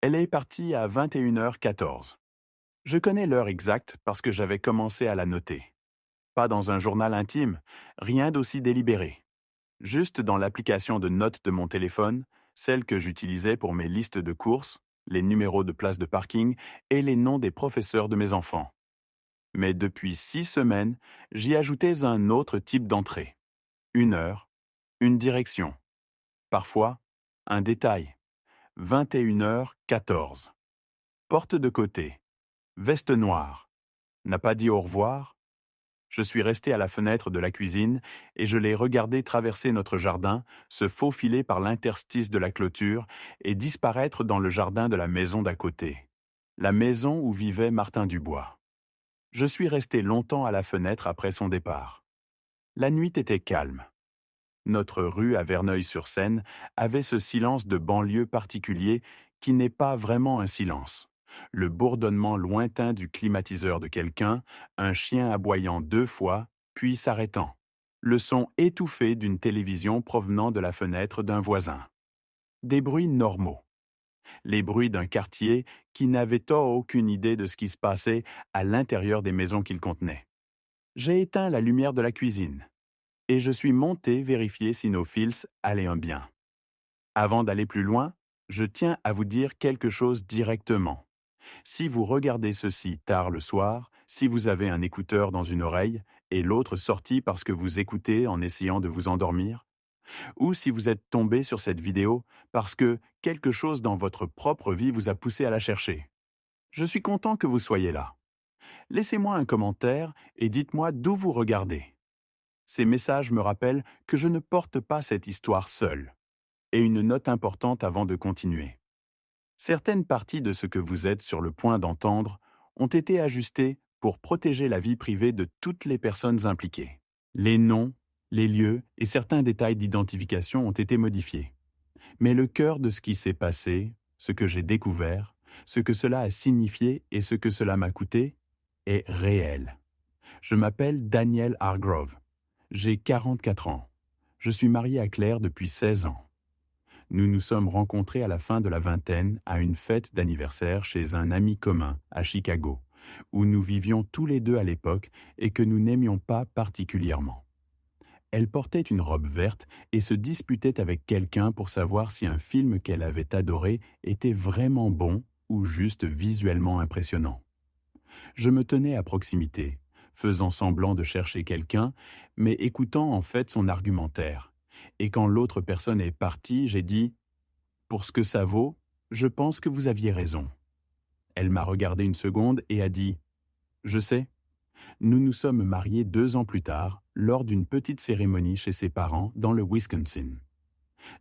Elle est partie à 21h14. Je connais l'heure exacte parce que j'avais commencé à la noter. Pas dans un journal intime, rien d'aussi délibéré. Juste dans l'application de notes de mon téléphone, celle que j'utilisais pour mes listes de courses, les numéros de places de parking et les noms des professeurs de mes enfants. Mais depuis 6 semaines, j'y ajoutais un autre type d'entrée. Une heure, une direction. Parfois, un détail. 21h14. Porte de côté. Veste noire. N'a pas dit au revoir. Je suis resté à la fenêtre de la cuisine et je l'ai regardé traverser notre jardin, se faufiler par l'interstice de la clôture et disparaître dans le jardin de la maison d'à côté. La maison où vivait Martin Dubois. Je suis resté longtemps à la fenêtre après son départ. La nuit était calme. Notre rue à Verneuil-sur-Seine avait ce silence de banlieue particulier qui n'est pas vraiment un silence. Le bourdonnement lointain du climatiseur de quelqu'un, un chien aboyant 2 fois, puis s'arrêtant. Le son étouffé d'une télévision provenant de la fenêtre d'un voisin. Des bruits normaux. Les bruits d'un quartier qui n'avait aucune idée de ce qui se passait à l'intérieur des maisons qu'il contenait. J'ai éteint la lumière de la cuisine et je suis monté vérifier si nos fils allaient bien. Avant d'aller plus loin, je tiens à vous dire quelque chose directement. Si vous regardez ceci tard le soir, si vous avez un écouteur dans une oreille et l'autre sorti parce que vous écoutez en essayant de vous endormir, ou si vous êtes tombé sur cette vidéo parce que quelque chose dans votre propre vie vous a poussé à la chercher, je suis content que vous soyez là. Laissez-moi un commentaire et dites-moi d'où vous regardez. Ces messages me rappellent que je ne porte pas cette histoire seule. Et une note importante avant de continuer. Certaines parties de ce que vous êtes sur le point d'entendre ont été ajustées pour protéger la vie privée de toutes les personnes impliquées. Les noms, les lieux et certains détails d'identification ont été modifiés. Mais le cœur de ce qui s'est passé, ce que j'ai découvert, ce que cela a signifié et ce que cela m'a coûté, est réel. Je m'appelle Daniel Hargrove. J'ai 44 ans. Je suis marié à Claire depuis 16 ans. Nous nous sommes rencontrés à la fin de la vingtaine à une fête d'anniversaire chez un ami commun à Chicago, où nous vivions tous les deux à l'époque et que nous n'aimions pas particulièrement. Elle portait une robe verte et se disputait avec quelqu'un pour savoir si un film qu'elle avait adoré était vraiment bon ou juste visuellement impressionnant. Je me tenais à proximité, faisant semblant de chercher quelqu'un, mais écoutant en fait son argumentaire. Et quand l'autre personne est partie, j'ai dit « Pour ce que ça vaut, je pense que vous aviez raison. » Elle m'a regardé une seconde et a dit « Je sais. Nous nous sommes mariés 2 ans plus tard, lors d'une petite cérémonie chez ses parents dans le Wisconsin.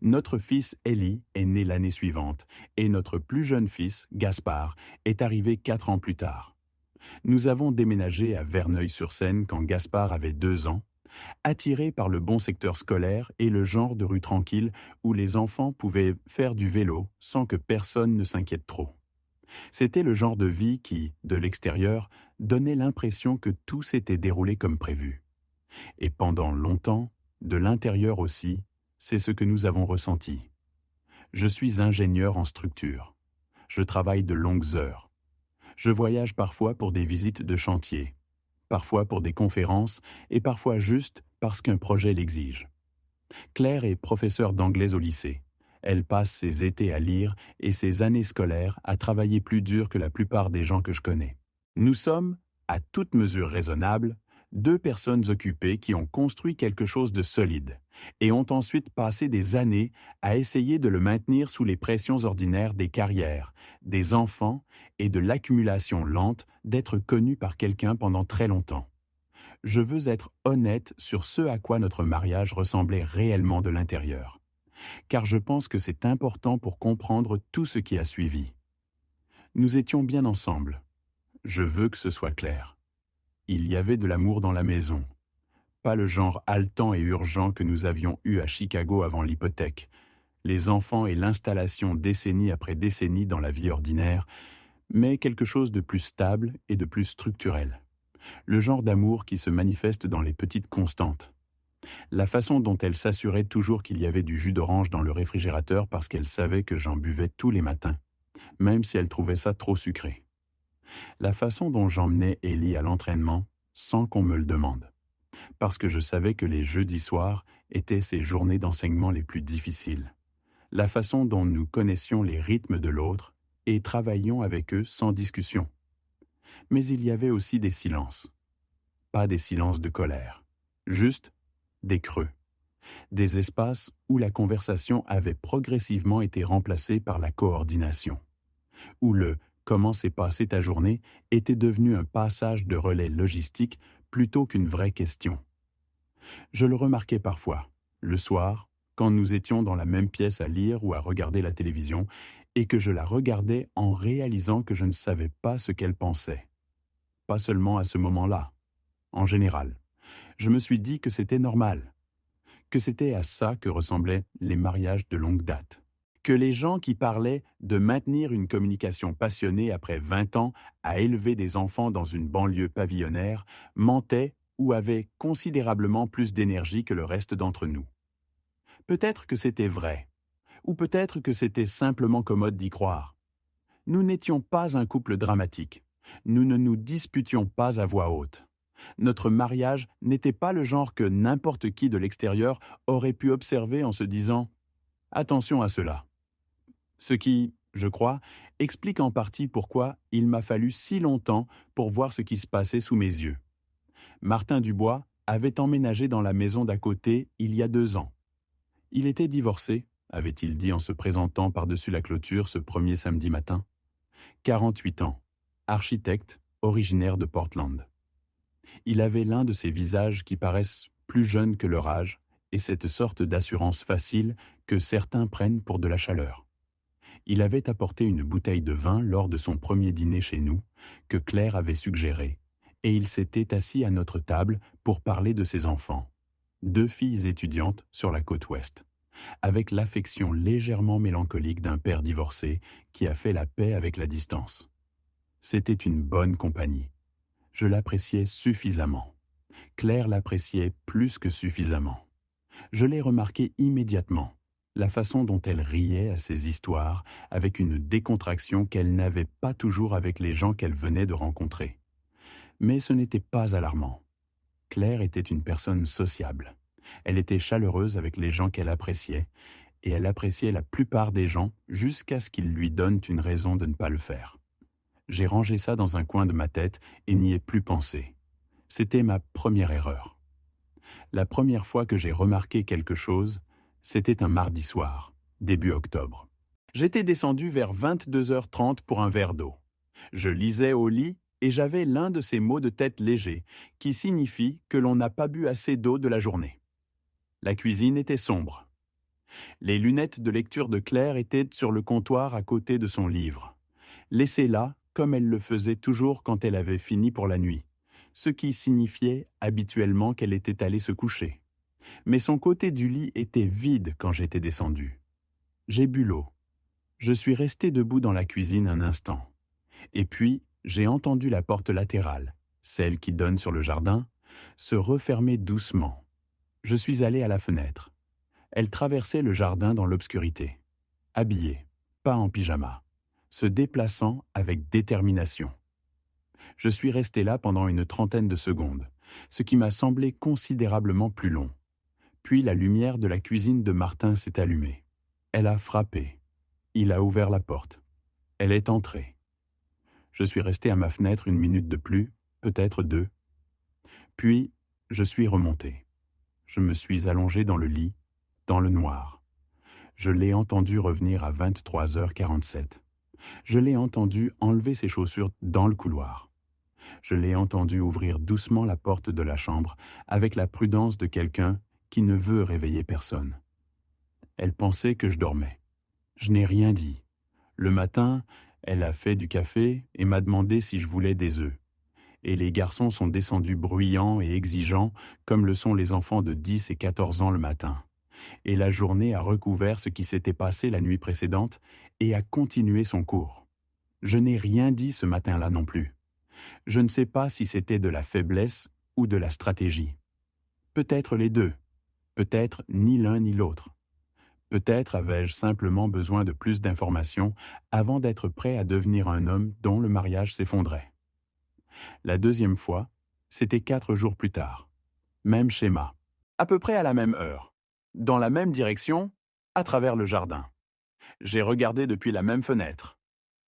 Notre fils Ellie est né l'année suivante et notre plus jeune fils, Gaspard, est arrivé 4 ans plus tard. Nous avons déménagé à Verneuil-sur-Seine quand Gaspard avait 2 ans, attiré par le bon secteur scolaire et le genre de rue tranquille où les enfants pouvaient faire du vélo sans que personne ne s'inquiète trop. C'était le genre de vie qui, de l'extérieur, donnait l'impression que tout s'était déroulé comme prévu. Et pendant longtemps, de l'intérieur aussi, c'est ce que nous avons ressenti. Je suis ingénieur en structure. Je travaille de longues heures. Je voyage parfois pour des visites de chantier, parfois pour des conférences et parfois juste parce qu'un projet l'exige. Claire est professeure d'anglais au lycée. Elle passe ses étés à lire et ses années scolaires à travailler plus dur que la plupart des gens que je connais. Nous sommes, à toute mesure raisonnable, 2 personnes occupées qui ont construit quelque chose de solide et ont ensuite passé des années à essayer de le maintenir sous les pressions ordinaires des carrières, des enfants et de l'accumulation lente d'être connu par quelqu'un pendant très longtemps. Je veux être honnête sur ce à quoi notre mariage ressemblait réellement de l'intérieur, car je pense que c'est important pour comprendre tout ce qui a suivi. Nous étions bien ensemble. Je veux que ce soit clair. Il y avait de l'amour dans la maison. Pas le genre haletant et urgent que nous avions eu à Chicago avant l'hypothèque, les enfants et l'installation décennie après décennie dans la vie ordinaire, mais quelque chose de plus stable et de plus structurel. Le genre d'amour qui se manifeste dans les petites constantes. La façon dont elle s'assurait toujours qu'il y avait du jus d'orange dans le réfrigérateur parce qu'elle savait que j'en buvais tous les matins. même si elle trouvait ça trop sucré. La façon dont j'emmenais Ellie à l'entraînement, sans qu'on me le demande, parce que je savais que les jeudis soirs étaient ces journées d'enseignement les plus difficiles. La façon dont nous connaissions les rythmes de l'autre et travaillions avec eux sans discussion. Mais il y avait aussi des silences. Pas des silences de colère, juste des creux, des espaces où la conversation avait progressivement été remplacée par la coordination, où le «comment s'est passée ta journée» était devenu un passage de relais logistique plutôt qu'une vraie question. Je le remarquais parfois, le soir, quand nous étions dans la même pièce à lire ou à regarder la télévision, et que je la regardais en réalisant que je ne savais pas ce qu'elle pensait. Pas seulement à ce moment-là, en général. Je me suis dit que c'était normal, que c'était à ça que ressemblaient les mariages de longue date. Que les gens qui parlaient de maintenir une communication passionnée après 20 ans à élever des enfants dans une banlieue pavillonnaire mentaient ou avaient considérablement plus d'énergie que le reste d'entre nous. Peut-être que c'était vrai, ou peut-être que c'était simplement commode d'y croire. Nous n'étions pas un couple dramatique. Nous ne nous disputions pas à voix haute. Notre mariage n'était pas le genre que n'importe qui de l'extérieur aurait pu observer en se disant « Attention à cela ». Ce qui, je crois, explique en partie pourquoi il m'a fallu si longtemps pour voir ce qui se passait sous mes yeux. Martin Dubois avait emménagé dans la maison d'à côté il y a 2 ans. Il était divorcé, avait-il dit en se présentant par-dessus la clôture ce premier samedi matin. 48 ans, architecte, originaire de Portland. Il avait l'un de ces visages qui paraissent plus jeunes que leur âge et cette sorte d'assurance facile que certains prennent pour de la chaleur. Il avait apporté une bouteille de vin lors de son premier dîner chez nous, que Claire avait suggéré, et il s'était assis à notre table pour parler de ses enfants, 2 filles étudiantes sur la côte ouest, avec l'affection légèrement mélancolique d'un père divorcé qui a fait la paix avec la distance. C'était une bonne compagnie. Je l'appréciais suffisamment. Claire l'appréciait plus que suffisamment. Je l'ai remarqué immédiatement, la façon dont elle riait à ses histoires avec une décontraction qu'elle n'avait pas toujours avec les gens qu'elle venait de rencontrer. Mais ce n'était pas alarmant. Claire était une personne sociable. Elle était chaleureuse avec les gens qu'elle appréciait, et elle appréciait la plupart des gens jusqu'à ce qu'ils lui donnent une raison de ne pas le faire. J'ai rangé ça dans un coin de ma tête et n'y ai plus pensé. C'était ma première erreur. La première fois que j'ai remarqué quelque chose, c'était un mardi soir, début octobre. J'étais descendu vers 22h30 pour un verre d'eau. Je lisais au lit et j'avais l'un de ces maux de tête légers qui signifie que l'on n'a pas bu assez d'eau de la journée. La cuisine était sombre. Les lunettes de lecture de Claire étaient sur le comptoir à côté de son livre, laissées là comme elle le faisait toujours quand elle avait fini pour la nuit, ce qui signifiait habituellement qu'elle était allée se coucher. Mais son côté du lit était vide quand j'étais descendu. J'ai bu l'eau. Je suis resté debout dans la cuisine un instant. Et puis, j'ai entendu la porte latérale, celle qui donne sur le jardin, se refermer doucement. Je suis allé à la fenêtre. Elle traversait le jardin dans l'obscurité. Habillée, pas en pyjama, se déplaçant avec détermination. Je suis resté là pendant une trentaine de secondes, ce qui m'a semblé considérablement plus long. Puis la lumière de la cuisine de Martin s'est allumée. Elle a frappé. Il a ouvert la porte. Elle est entrée. Je suis resté à ma fenêtre 1 minute de plus, peut-être 2. Puis, je suis remonté. Je me suis allongé dans le lit, dans le noir. Je l'ai entendu revenir à 23h47. Je l'ai entendu enlever ses chaussures dans le couloir. Je l'ai entendu ouvrir doucement la porte de la chambre avec la prudence de quelqu'un qui ne veut réveiller personne. Elle pensait que je dormais. Je n'ai rien dit. Le matin, elle a fait du café et m'a demandé si je voulais des œufs. Et les garçons sont descendus bruyants et exigeants comme le sont les enfants de 10 et 14 ans le matin. Et la journée a recouvert ce qui s'était passé la nuit précédente et a continué son cours. Je n'ai rien dit ce matin-là non plus. Je ne sais pas si c'était de la faiblesse ou de la stratégie. Peut-être les deux, peut-être ni l'un ni l'autre. Peut-être avais-je simplement besoin de plus d'informations avant d'être prêt à devenir un homme dont le mariage s'effondrait. La deuxième fois, c'était 4 jours plus tard. Même schéma. À peu près à la même heure. Dans la même direction, à travers le jardin. J'ai regardé depuis la même fenêtre.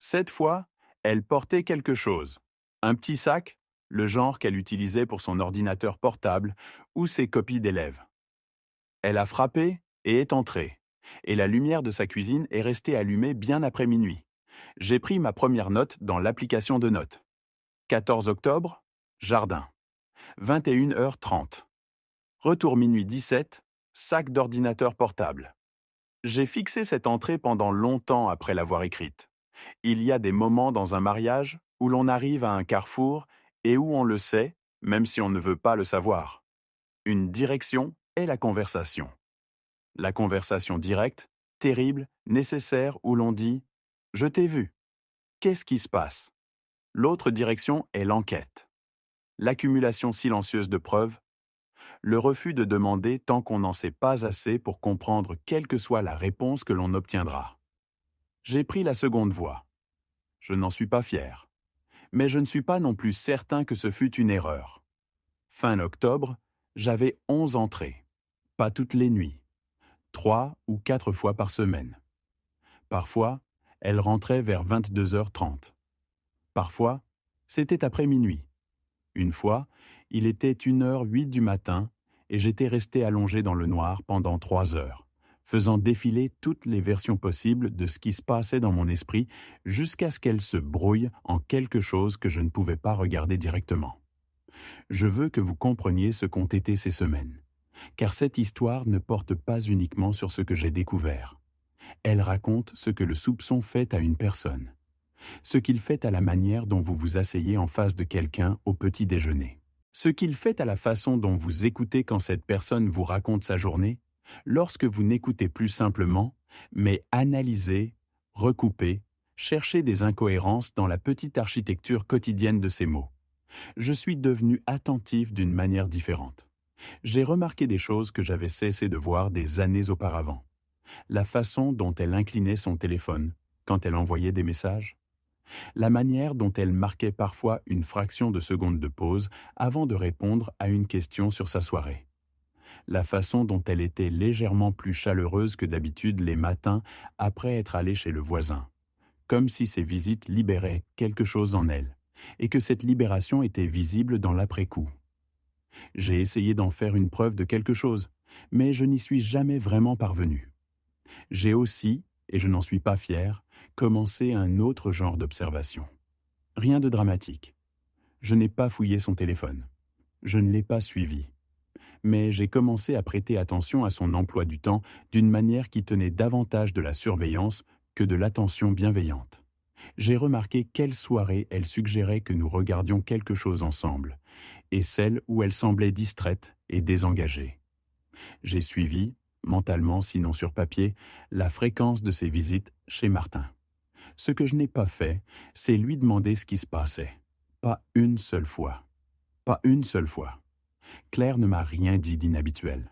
Cette fois, elle portait quelque chose. Un petit sac, le genre qu'elle utilisait pour son ordinateur portable ou ses copies d'élèves. Elle a frappé et est entrée. Et la lumière de sa cuisine est restée allumée bien après minuit. J'ai pris ma première note dans l'application de notes. 14 octobre, jardin. 21h30. Retour minuit 17, sac d'ordinateur portable. J'ai fixé cette entrée pendant longtemps après l'avoir écrite. Il y a des moments dans un mariage où l'on arrive à un carrefour et où on le sait, même si on ne veut pas le savoir. Une direction est la conversation. La conversation directe, terrible, nécessaire où l'on dit « Je t'ai vu. Qu'est-ce qui se passe ?» L'autre direction est l'enquête. L'accumulation silencieuse de preuves, le refus de demander tant qu'on n'en sait pas assez pour comprendre quelle que soit la réponse que l'on obtiendra. J'ai pris la seconde voie. Je n'en suis pas fier. Mais je ne suis pas non plus certain que ce fût une erreur. Fin octobre, j'avais 11 entrées. Pas toutes les nuits. 3 ou 4 fois par semaine. Parfois, elles rentraient vers 22h30. Parfois, c'était après minuit. Une fois, il était 1h08 du matin et j'étais resté allongé dans le noir pendant 3 heures, faisant défiler toutes les versions possibles de ce qui se passait dans mon esprit jusqu'à ce qu'elles se brouillent en quelque chose que je ne pouvais pas regarder directement. Je veux que vous compreniez ce qu'ont été ces semaines, car cette histoire ne porte pas uniquement sur ce que j'ai découvert. Elle raconte ce que le soupçon fait à une personne, ce qu'il fait à la manière dont vous vous asseyez en face de quelqu'un au petit déjeuner, ce qu'il fait à la façon dont vous écoutez quand cette personne vous raconte sa journée, lorsque vous n'écoutez plus simplement, mais analysez, recoupez, cherchez des incohérences dans la petite architecture quotidienne de ces mots. Je suis devenu attentif d'une manière différente. J'ai remarqué des choses que j'avais cessé de voir des années auparavant. La façon dont elle inclinait son téléphone quand elle envoyait des messages, la manière dont elle marquait parfois une fraction de seconde de pause avant de répondre à une question sur sa soirée, la façon dont elle était légèrement plus chaleureuse que d'habitude les matins après être allée chez le voisin, comme si ces visites libéraient quelque chose en elle, et que cette libération était visible dans l'après-coup. J'ai essayé d'en faire une preuve de quelque chose, mais je n'y suis jamais vraiment parvenu. J'ai aussi, et je n'en suis pas fier, commencé un autre genre d'observation. Rien de dramatique. Je n'ai pas fouillé son téléphone. Je ne l'ai pas suivi. Mais j'ai commencé à prêter attention à son emploi du temps d'une manière qui tenait davantage de la surveillance que de l'attention bienveillante. J'ai remarqué quelle soirée elle suggérait que nous regardions quelque chose ensemble, et celle où elle semblait distraite et désengagée. J'ai suivi, mentalement sinon sur papier, la fréquence de ses visites chez Martin. Ce que je n'ai pas fait, c'est lui demander ce qui se passait. Pas une seule fois. Pas une seule fois. Claire ne m'a rien dit d'inhabituel.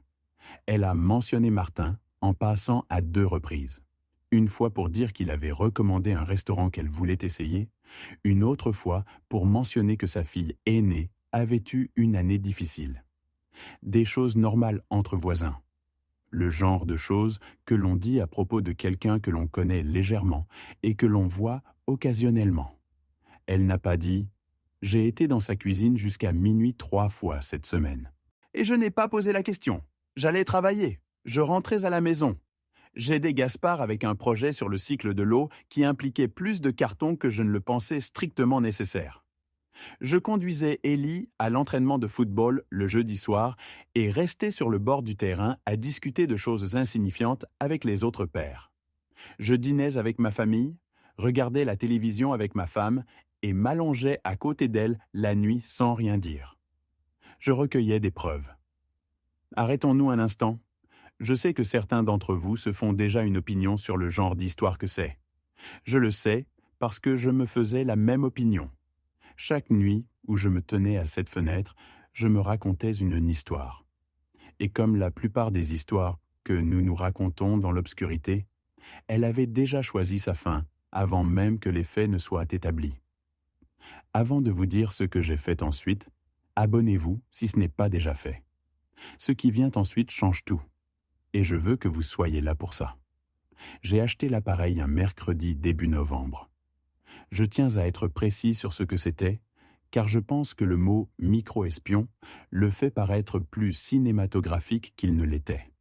Elle a mentionné Martin en passant à 2 reprises. Une fois pour dire qu'il avait recommandé un restaurant qu'elle voulait essayer, une autre fois pour mentionner que sa fille aînée avait eu une année difficile. Des choses normales entre voisins. Le genre de choses que l'on dit à propos de quelqu'un que l'on connaît légèrement et que l'on voit occasionnellement. Elle n'a pas dit « J'ai été dans sa cuisine jusqu'à minuit 3 fois cette semaine. Et je n'ai pas posé la question. J'allais travailler. Je rentrais à la maison. J'aidais Gaspard avec un projet sur le cycle de l'eau qui impliquait plus de carton que je ne le pensais strictement nécessaire. Je conduisais Ellie à l'entraînement de football le jeudi soir et restais sur le bord du terrain à discuter de choses insignifiantes avec les autres pères. Je dînais avec ma famille, regardais la télévision avec ma femme et m'allongeais à côté d'elle la nuit sans rien dire. Je recueillais des preuves. Arrêtons-nous un instant. Je sais que certains d'entre vous se font déjà une opinion sur le genre d'histoire que c'est. Je le sais parce que je me faisais la même opinion. Chaque nuit où je me tenais à cette fenêtre, je me racontais une histoire. Et comme la plupart des histoires, que nous nous racontons dans l'obscurité, elle avait déjà choisi sa fin, avant même que les faits ne soient établis. Avant de vous dire ce que j'ai fait ensuite, abonnez-vous si ce n'est pas déjà fait. Ce qui vient ensuite change tout, et je veux que vous soyez là pour ça. J'ai acheté l'appareil un mercredi début novembre. Je tiens à être précis sur ce que c'était, car je pense que le mot micro-espion le fait paraître plus cinématographique qu'il ne l'était.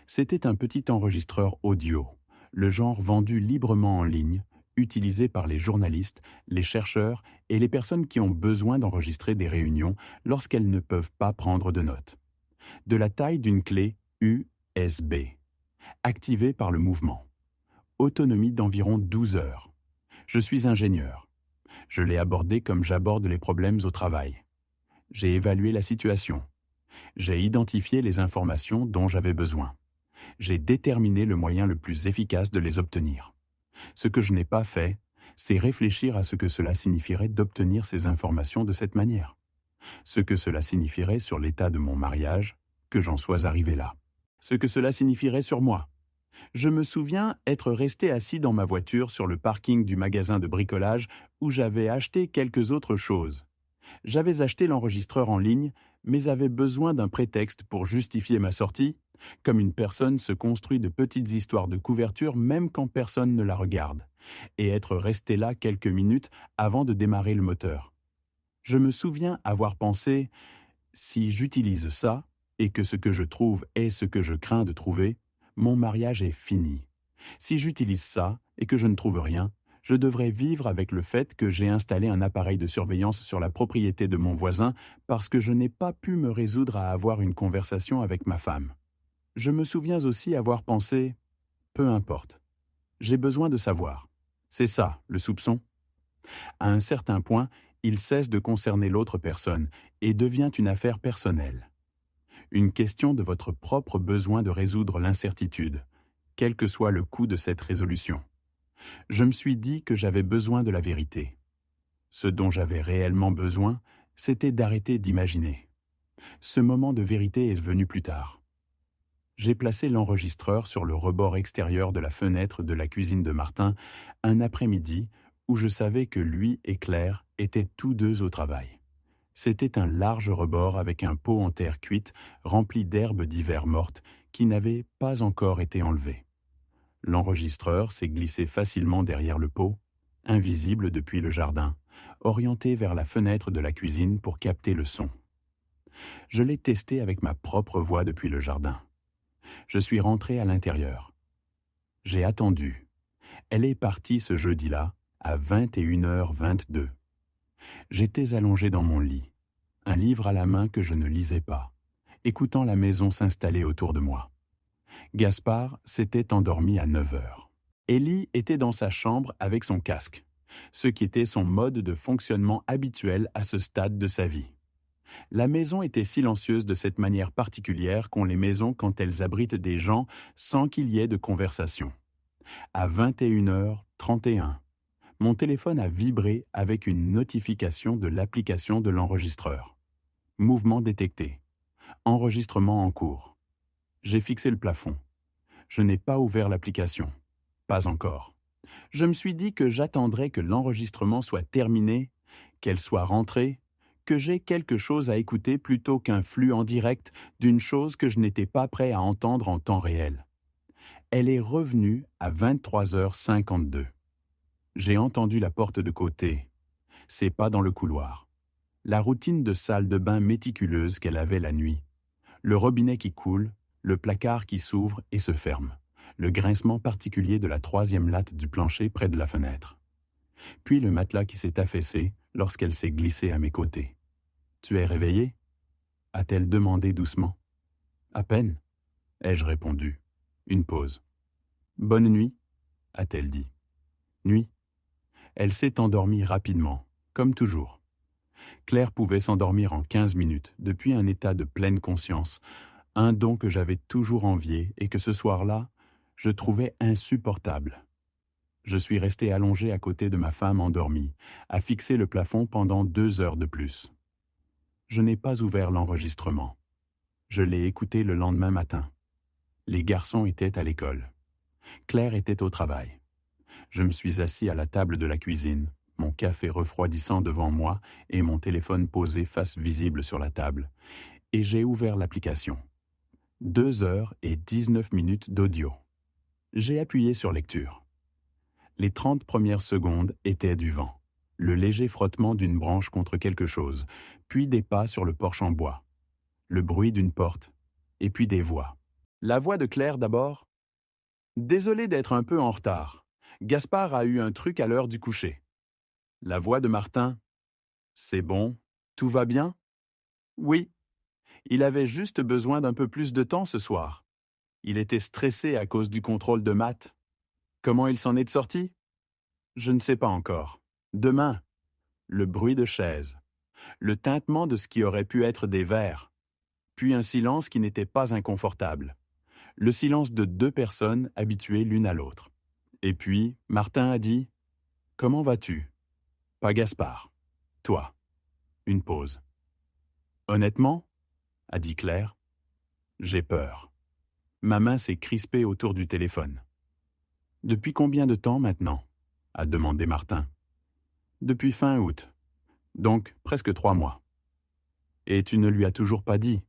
C'était un petit enregistreur audio, le genre vendu librement en ligne, utilisé par les journalistes, les chercheurs et les personnes qui ont besoin d'enregistrer des réunions lorsqu'elles ne peuvent pas prendre de notes. De la taille d'une clé USB, activée par le mouvement. Autonomie d'environ 12 heures. Je suis ingénieur. Je l'ai abordé comme j'aborde les problèmes au travail. J'ai évalué la situation. J'ai identifié les informations dont j'avais besoin. J'ai déterminé le moyen le plus efficace de les obtenir. Ce que je n'ai pas fait, c'est réfléchir à ce que cela signifierait d'obtenir ces informations de cette manière. Ce que cela signifierait sur l'état de mon mariage, que j'en sois arrivé là. Ce que cela signifierait sur moi. Je me souviens être resté assis dans ma voiture sur le parking du magasin de bricolage où j'avais acheté quelques autres choses. J'avais acheté l'enregistreur en ligne, mais avais besoin d'un prétexte pour justifier ma sortie, comme une personne se construit de petites histoires de couverture même quand personne ne la regarde, et être resté là quelques minutes avant de démarrer le moteur. Je me souviens avoir pensé, si j'utilise ça, et que ce que je trouve est ce que je crains de trouver, mon mariage est fini. Si j'utilise ça, et que je ne trouve rien, je devrais vivre avec le fait que j'ai installé un appareil de surveillance sur la propriété de mon voisin parce que je n'ai pas pu me résoudre à avoir une conversation avec ma femme. Je me souviens aussi avoir pensé, peu importe, j'ai besoin de savoir. C'est ça, le soupçon. À un certain point, il cesse de concerner l'autre personne et devient une affaire personnelle. Une question de votre propre besoin de résoudre l'incertitude, quel que soit le coût de cette résolution. Je me suis dit que j'avais besoin de la vérité. Ce dont j'avais réellement besoin, c'était d'arrêter d'imaginer. Ce moment de vérité est venu plus tard. J'ai placé l'enregistreur sur le rebord extérieur de la fenêtre de la cuisine de Martin un après-midi où je savais que lui et Claire étaient tous deux au travail. C'était un large rebord avec un pot en terre cuite rempli d'herbes d'hiver mortes qui n'avaient pas encore été enlevées. L'enregistreur s'est glissé facilement derrière le pot, invisible depuis le jardin, orienté vers la fenêtre de la cuisine pour capter le son. Je l'ai testé avec ma propre voix depuis le jardin. Je suis rentré à l'intérieur. J'ai attendu. Elle est partie ce jeudi-là, à 21h22. J'étais allongé dans mon lit, un livre à la main que je ne lisais pas, écoutant la maison s'installer autour de moi. Gaspard s'était endormi à 9h. Ellie était dans sa chambre avec son casque, ce qui était son mode de fonctionnement habituel à ce stade de sa vie. La maison était silencieuse de cette manière particulière qu'ont les maisons quand elles abritent des gens sans qu'il y ait de conversation. À 21h31, mon téléphone a vibré avec une notification de l'application de l'enregistreur. Mouvement détecté. Enregistrement en cours. J'ai fixé le plafond. Je n'ai pas ouvert l'application. Pas encore. Je me suis dit que j'attendrais que l'enregistrement soit terminé, qu'elle soit rentrée, que j'ai quelque chose à écouter plutôt qu'un flux en direct d'une chose que je n'étais pas prêt à entendre en temps réel. Elle est revenue à 23h52. J'ai entendu la porte de côté. C'est pas dans le couloir. La routine de salle de bain méticuleuse qu'elle avait la nuit. Le robinet qui coule, le placard qui s'ouvre et se ferme. Le grincement particulier de la troisième latte du plancher près de la fenêtre. Puis le matelas qui s'est affaissé lorsqu'elle s'est glissée à mes côtés. « Tu es réveillé ?» a-t-elle demandé doucement. « À peine, » ai-je répondu. Une pause. « Bonne nuit » a-t-elle dit. « Nuit » Elle s'est endormie rapidement, comme toujours. Claire pouvait s'endormir en 15 minutes, depuis un état de pleine conscience, un don que j'avais toujours envié et que ce soir-là, je trouvais insupportable. Je suis resté allongé à côté de ma femme endormie, à fixer le plafond pendant 2 heures de plus. Je n'ai pas ouvert l'enregistrement. Je l'ai écouté le lendemain matin. Les garçons étaient à l'école. Claire était au travail. Je me suis assis à la table de la cuisine, mon café refroidissant devant moi et mon téléphone posé face visible sur la table, et j'ai ouvert l'application. 2 h 19 minutes d'audio. J'ai appuyé sur lecture. Les 30 premières secondes étaient du vent, le léger frottement d'une branche contre quelque chose, puis des pas sur le porche en bois, le bruit d'une porte, et puis des voix. La voix de Claire d'abord. Désolé d'être un peu en retard. Gaspard a eu un truc à l'heure du coucher. La voix de Martin. C'est bon, tout va bien? Oui. Il avait juste besoin d'un peu plus de temps ce soir. Il était stressé à cause du contrôle de maths. Comment il s'en est sorti? Je ne sais pas encore. Demain. Le bruit de chaises. Le tintement de ce qui aurait pu être des verres. Puis un silence qui n'était pas inconfortable. Le silence de 2 personnes habituées l'une à l'autre. Et puis, Martin a dit « Comment vas-tu » Pas Gaspard. Toi. Une pause. Honnêtement, a dit Claire, j'ai peur. Ma main s'est crispée autour du téléphone. Depuis combien de temps maintenant a demandé Martin. Depuis fin août. Donc presque 3 mois. Et tu ne lui as toujours pas dit?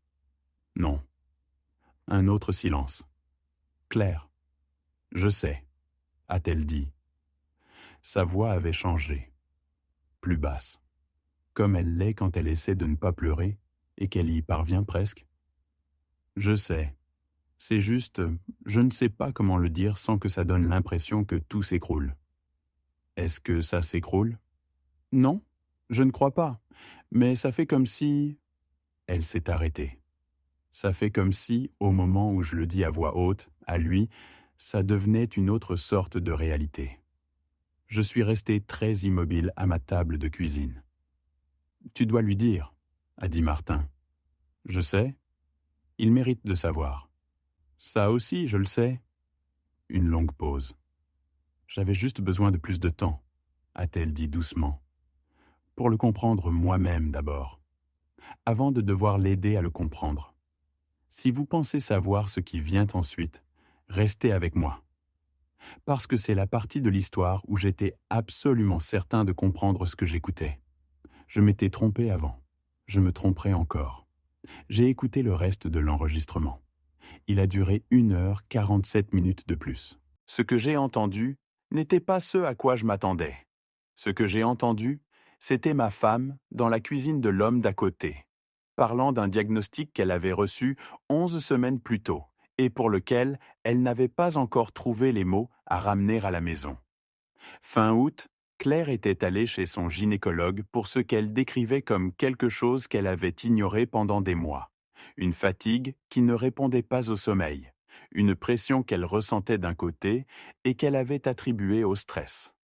Non. Un autre silence. Claire. Je sais, a-t-elle dit. Sa voix avait changé. Plus basse. Comme elle l'est quand elle essaie de ne pas pleurer et qu'elle y parvient presque. Je sais. C'est juste, je ne sais pas comment le dire sans que ça donne l'impression que tout s'écroule. Est-ce que ça s'écroule? Non, je ne crois pas. Mais ça fait comme si... Elle s'est arrêtée. Ça fait comme si, au moment où je le dis à voix haute, à lui, ça devenait une autre sorte de réalité. Je suis resté très immobile à ma table de cuisine. Tu dois lui dire, a dit Martin. Je sais. Il mérite de savoir. Ça aussi, je le sais. Une longue pause. J'avais juste besoin de plus de temps, a-t-elle dit doucement. Pour le comprendre moi-même d'abord, avant de devoir l'aider à le comprendre. Si vous pensez savoir ce qui vient ensuite, restez avec moi. Parce que c'est la partie de l'histoire où j'étais absolument certain de comprendre ce que j'écoutais. Je m'étais trompé avant. Je me tromperai encore. J'ai écouté le reste de l'enregistrement. Il a duré 1 h 47 minutes de plus. Ce que j'ai entendu n'était pas ce à quoi je m'attendais. Ce que j'ai entendu, c'était ma femme dans la cuisine de l'homme d'à côté, parlant d'un diagnostic qu'elle avait reçu 11 semaines plus tôt et pour lequel elle n'avait pas encore trouvé les mots à ramener à la maison. Fin août, Claire était allée chez son gynécologue pour ce qu'elle décrivait comme quelque chose qu'elle avait ignoré pendant des mois. Une fatigue qui ne répondait pas au sommeil, une pression qu'elle ressentait d'un côté et qu'elle avait attribuée au stress.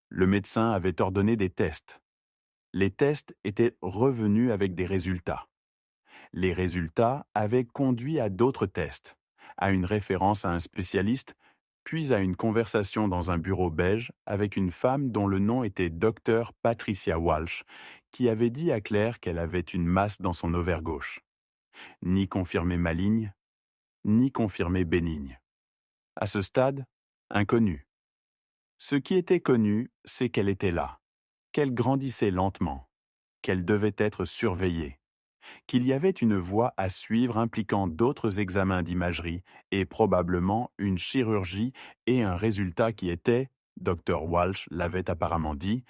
Le médecin avait ordonné des tests. Les tests étaient revenus avec des résultats. Les résultats avaient conduit à d'autres tests, à une référence à un spécialiste, puis à une conversation dans un bureau beige avec une femme dont le nom était Dr Patricia Walsh, qui avait dit à Claire qu'elle avait une masse dans son ovaire gauche. Ni confirmée maligne, ni confirmée bénigne. À ce stade, inconnue. Ce qui était connu, c'est qu'elle était là, qu'elle grandissait lentement, qu'elle devait être surveillée, qu'il y avait une voie à suivre impliquant d'autres examens d'imagerie et probablement une chirurgie et un résultat qui était, Dr Walsh l'avait apparemment dit,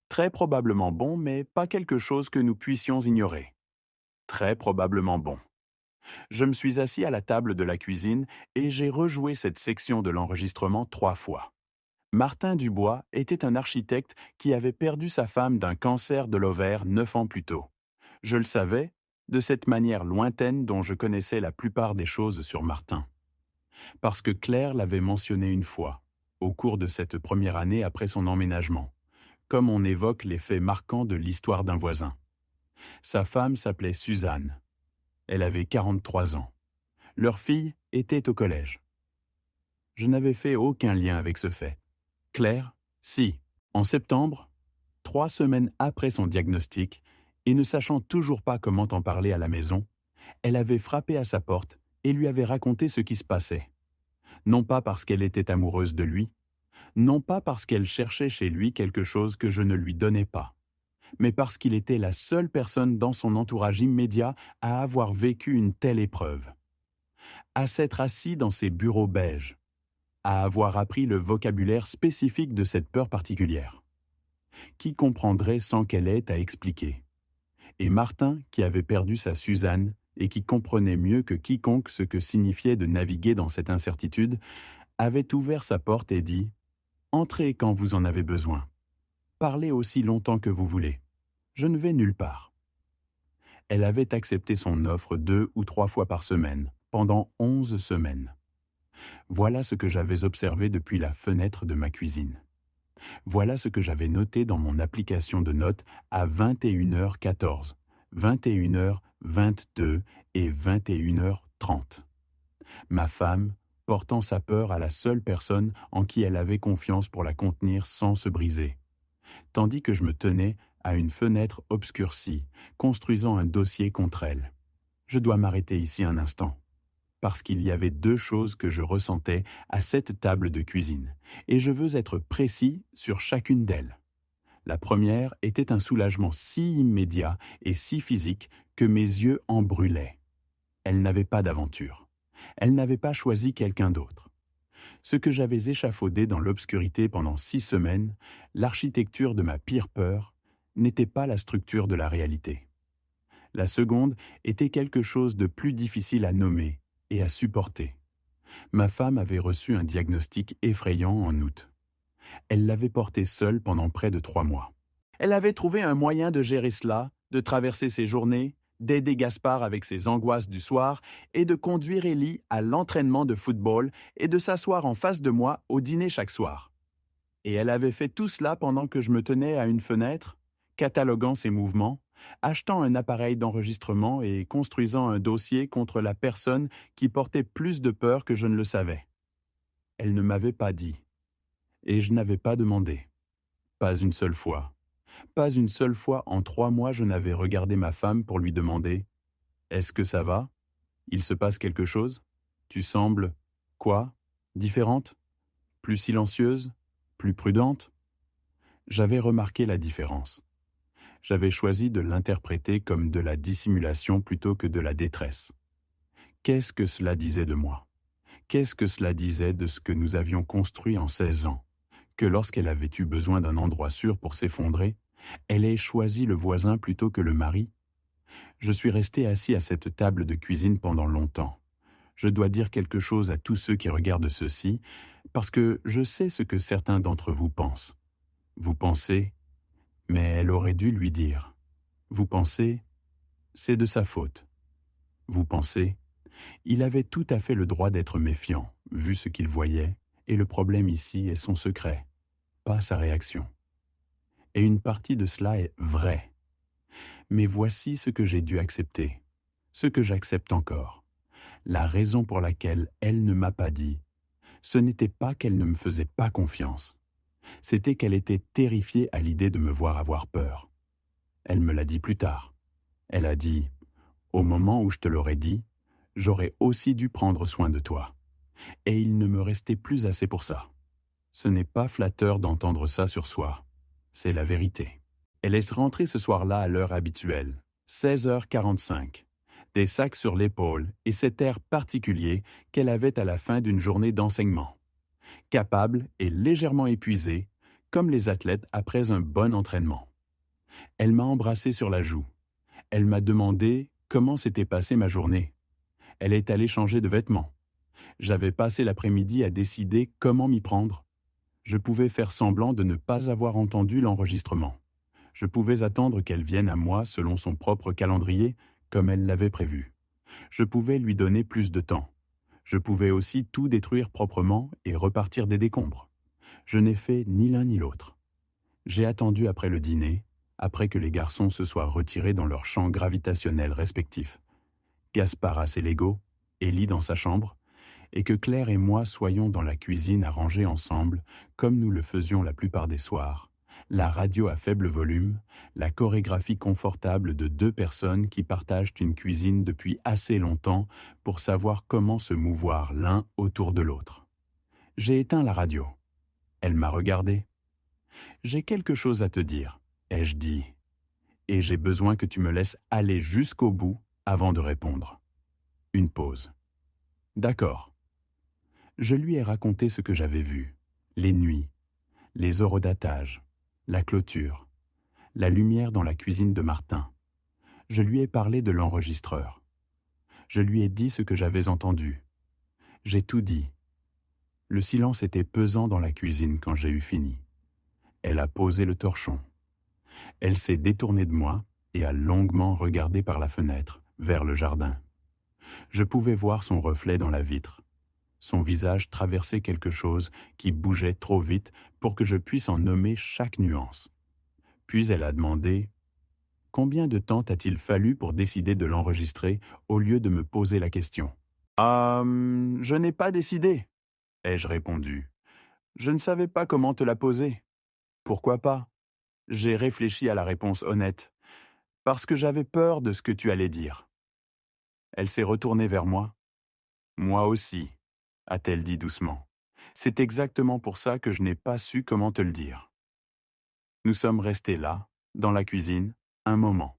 très probablement bon mais pas quelque chose que nous puissions ignorer. Très probablement bon. Je me suis assis à la table de la cuisine et j'ai rejoué cette section de l'enregistrement 3 fois. Martin Dubois était un architecte qui avait perdu sa femme d'un cancer de l'ovaire 9 ans plus tôt. Je le savais, de cette manière lointaine dont je connaissais la plupart des choses sur Martin. Parce que Claire l'avait mentionné une fois, au cours de cette première année après son emménagement, comme on évoque les faits marquants de l'histoire d'un voisin. Sa femme s'appelait Suzanne. Elle avait 43 ans. Leur fille était au collège. Je n'avais fait aucun lien avec ce fait. Claire, si, en septembre, 3 semaines après son diagnostic, et ne sachant toujours pas comment en parler à la maison, elle avait frappé à sa porte et lui avait raconté ce qui se passait. Non pas parce qu'elle était amoureuse de lui, non pas parce qu'elle cherchait chez lui quelque chose que je ne lui donnais pas, mais parce qu'il était la seule personne dans son entourage immédiat à avoir vécu une telle épreuve. À s'être assis dans ses bureaux beiges, à avoir appris le vocabulaire spécifique de cette peur particulière. Qui comprendrait sans qu'elle ait à expliquer? Et Martin, qui avait perdu sa Suzanne et qui comprenait mieux que quiconque ce que signifiait de naviguer dans cette incertitude, avait ouvert sa porte et dit « Entrez quand vous en avez besoin. Parlez aussi longtemps que vous voulez. Je ne vais nulle part. » Elle avait accepté son offre 2 ou 3 fois par semaine, pendant 11 semaines. Voilà ce que j'avais observé depuis la fenêtre de ma cuisine. Voilà ce que j'avais noté dans mon application de notes à 21h14, 21h22 et 21h30. Ma femme, portant sa peur à la seule personne en qui elle avait confiance pour la contenir sans se briser, tandis que je me tenais à une fenêtre obscurcie, construisant un dossier contre elle. Je dois m'arrêter ici un instant, parce qu'il y avait 2 choses que je ressentais à cette table de cuisine, et je veux être précis sur chacune d'elles. La première était un soulagement si immédiat et si physique que mes yeux en brûlaient. Elle n'avait pas d'aventure. Elle n'avait pas choisi quelqu'un d'autre. Ce que j'avais échafaudé dans l'obscurité pendant 6 semaines, l'architecture de ma pire peur, n'était pas la structure de la réalité. La seconde était quelque chose de plus difficile à nommer et à supporter. Ma femme avait reçu un diagnostic effrayant en août. Elle l'avait porté seule pendant près de 3 mois. Elle avait trouvé un moyen de gérer cela, de traverser ses journées, d'aider Gaspard avec ses angoisses du soir et de conduire Ellie à l'entraînement de football et de s'asseoir en face de moi au dîner chaque soir. Et elle avait fait tout cela pendant que je me tenais à une fenêtre, cataloguant ses mouvements, achetant un appareil d'enregistrement et construisant un dossier contre la personne qui portait plus de peur que je ne le savais. Elle ne m'avait pas dit. Et je n'avais pas demandé. Pas une seule fois. Pas une seule fois en 3 mois je n'avais regardé ma femme pour lui demander « Est-ce que ça va? Il se passe quelque chose? Tu sembles, quoi? Différente? Plus silencieuse? Plus prudente ?» J'avais remarqué la différence. J'avais choisi de l'interpréter comme de la dissimulation plutôt que de la détresse. Qu'est-ce que cela disait de moi? Qu'est-ce que cela disait de ce que nous avions construit en 16 ans? Que lorsqu'elle avait eu besoin d'un endroit sûr pour s'effondrer, elle ait choisi le voisin plutôt que le mari? Je suis resté assis à cette table de cuisine pendant longtemps. Je dois dire quelque chose à tous ceux qui regardent ceci, parce que je sais ce que certains d'entre vous pensent. Vous pensez, mais elle aurait dû lui dire. Vous pensez, c'est de sa faute. Vous pensez, il avait tout à fait le droit d'être méfiant, vu ce qu'il voyait, et le problème ici est son secret, pas sa réaction. Et une partie de cela est vraie. Mais voici ce que j'ai dû accepter, ce que j'accepte encore. La raison pour laquelle elle ne m'a pas dit, ce n'était pas qu'elle ne me faisait pas confiance, c'était qu'elle était terrifiée à l'idée de me voir avoir peur. Elle me l'a dit plus tard. Elle a dit « Au moment où je te l'aurais dit, j'aurais aussi dû prendre soin de toi. Et il ne me restait plus assez pour ça. » Ce n'est pas flatteur d'entendre ça sur soi. C'est la vérité. Elle est rentrée ce soir-là à l'heure habituelle, 16h45, des sacs sur l'épaule et cet air particulier qu'elle avait à la fin d'une journée d'enseignement. Capable et légèrement épuisée, comme les athlètes après un bon entraînement. Elle m'a embrassé sur la joue. Elle m'a demandé comment s'était passée ma journée. Elle est allée changer de vêtements. J'avais passé l'après-midi à décider comment m'y prendre. Je pouvais faire semblant de ne pas avoir entendu l'enregistrement. Je pouvais attendre qu'elle vienne à moi selon son propre calendrier, comme elle l'avait prévu. Je pouvais lui donner plus de temps. Je pouvais aussi tout détruire proprement et repartir des décombres. Je n'ai fait ni l'un ni l'autre. J'ai attendu après le dîner, après que les garçons se soient retirés dans leurs champs gravitationnels respectifs. Gaspard à ses Legos, Ellie dans sa chambre, et que Claire et moi soyons dans la cuisine à ranger ensemble, comme nous le faisions la plupart des soirs, La radio à faible volume, la chorégraphie confortable de deux personnes qui partagent une cuisine depuis assez longtemps pour savoir comment se mouvoir l'un autour de l'autre. J'ai éteint la radio. Elle m'a regardé. J'ai quelque chose à te dire, ai-je dit, et j'ai besoin que tu me laisses aller jusqu'au bout avant de répondre. Une pause. D'accord. Je lui ai raconté ce que j'avais vu, les nuits, les horodatage, la clôture, la lumière dans la cuisine de Martin. Je lui ai parlé de l'enregistreur. Je lui ai dit ce que j'avais entendu. J'ai tout dit. Le silence était pesant dans la cuisine quand j'ai eu fini. Elle a posé le torchon. Elle s'est détournée de moi et a longuement regardé par la fenêtre, vers le jardin. Je pouvais voir son reflet dans la vitre. Son visage traversait quelque chose qui bougeait trop vite pour que je puisse en nommer chaque nuance. Puis elle a demandé « Combien de temps t'a-t-il fallu pour décider de l'enregistrer au lieu de me poser la question ?»« Je n'ai pas décidé, » ai-je répondu. « Je ne savais pas comment te la poser. » »« Pourquoi pas ?» J'ai réfléchi à la réponse honnête. « Parce que j'avais peur de ce que tu allais dire. » Elle s'est retournée vers moi. « Moi aussi, » a-t-elle dit doucement. « C'est exactement pour ça que je n'ai pas su comment te le dire. » Nous sommes restés là, dans la cuisine, un moment.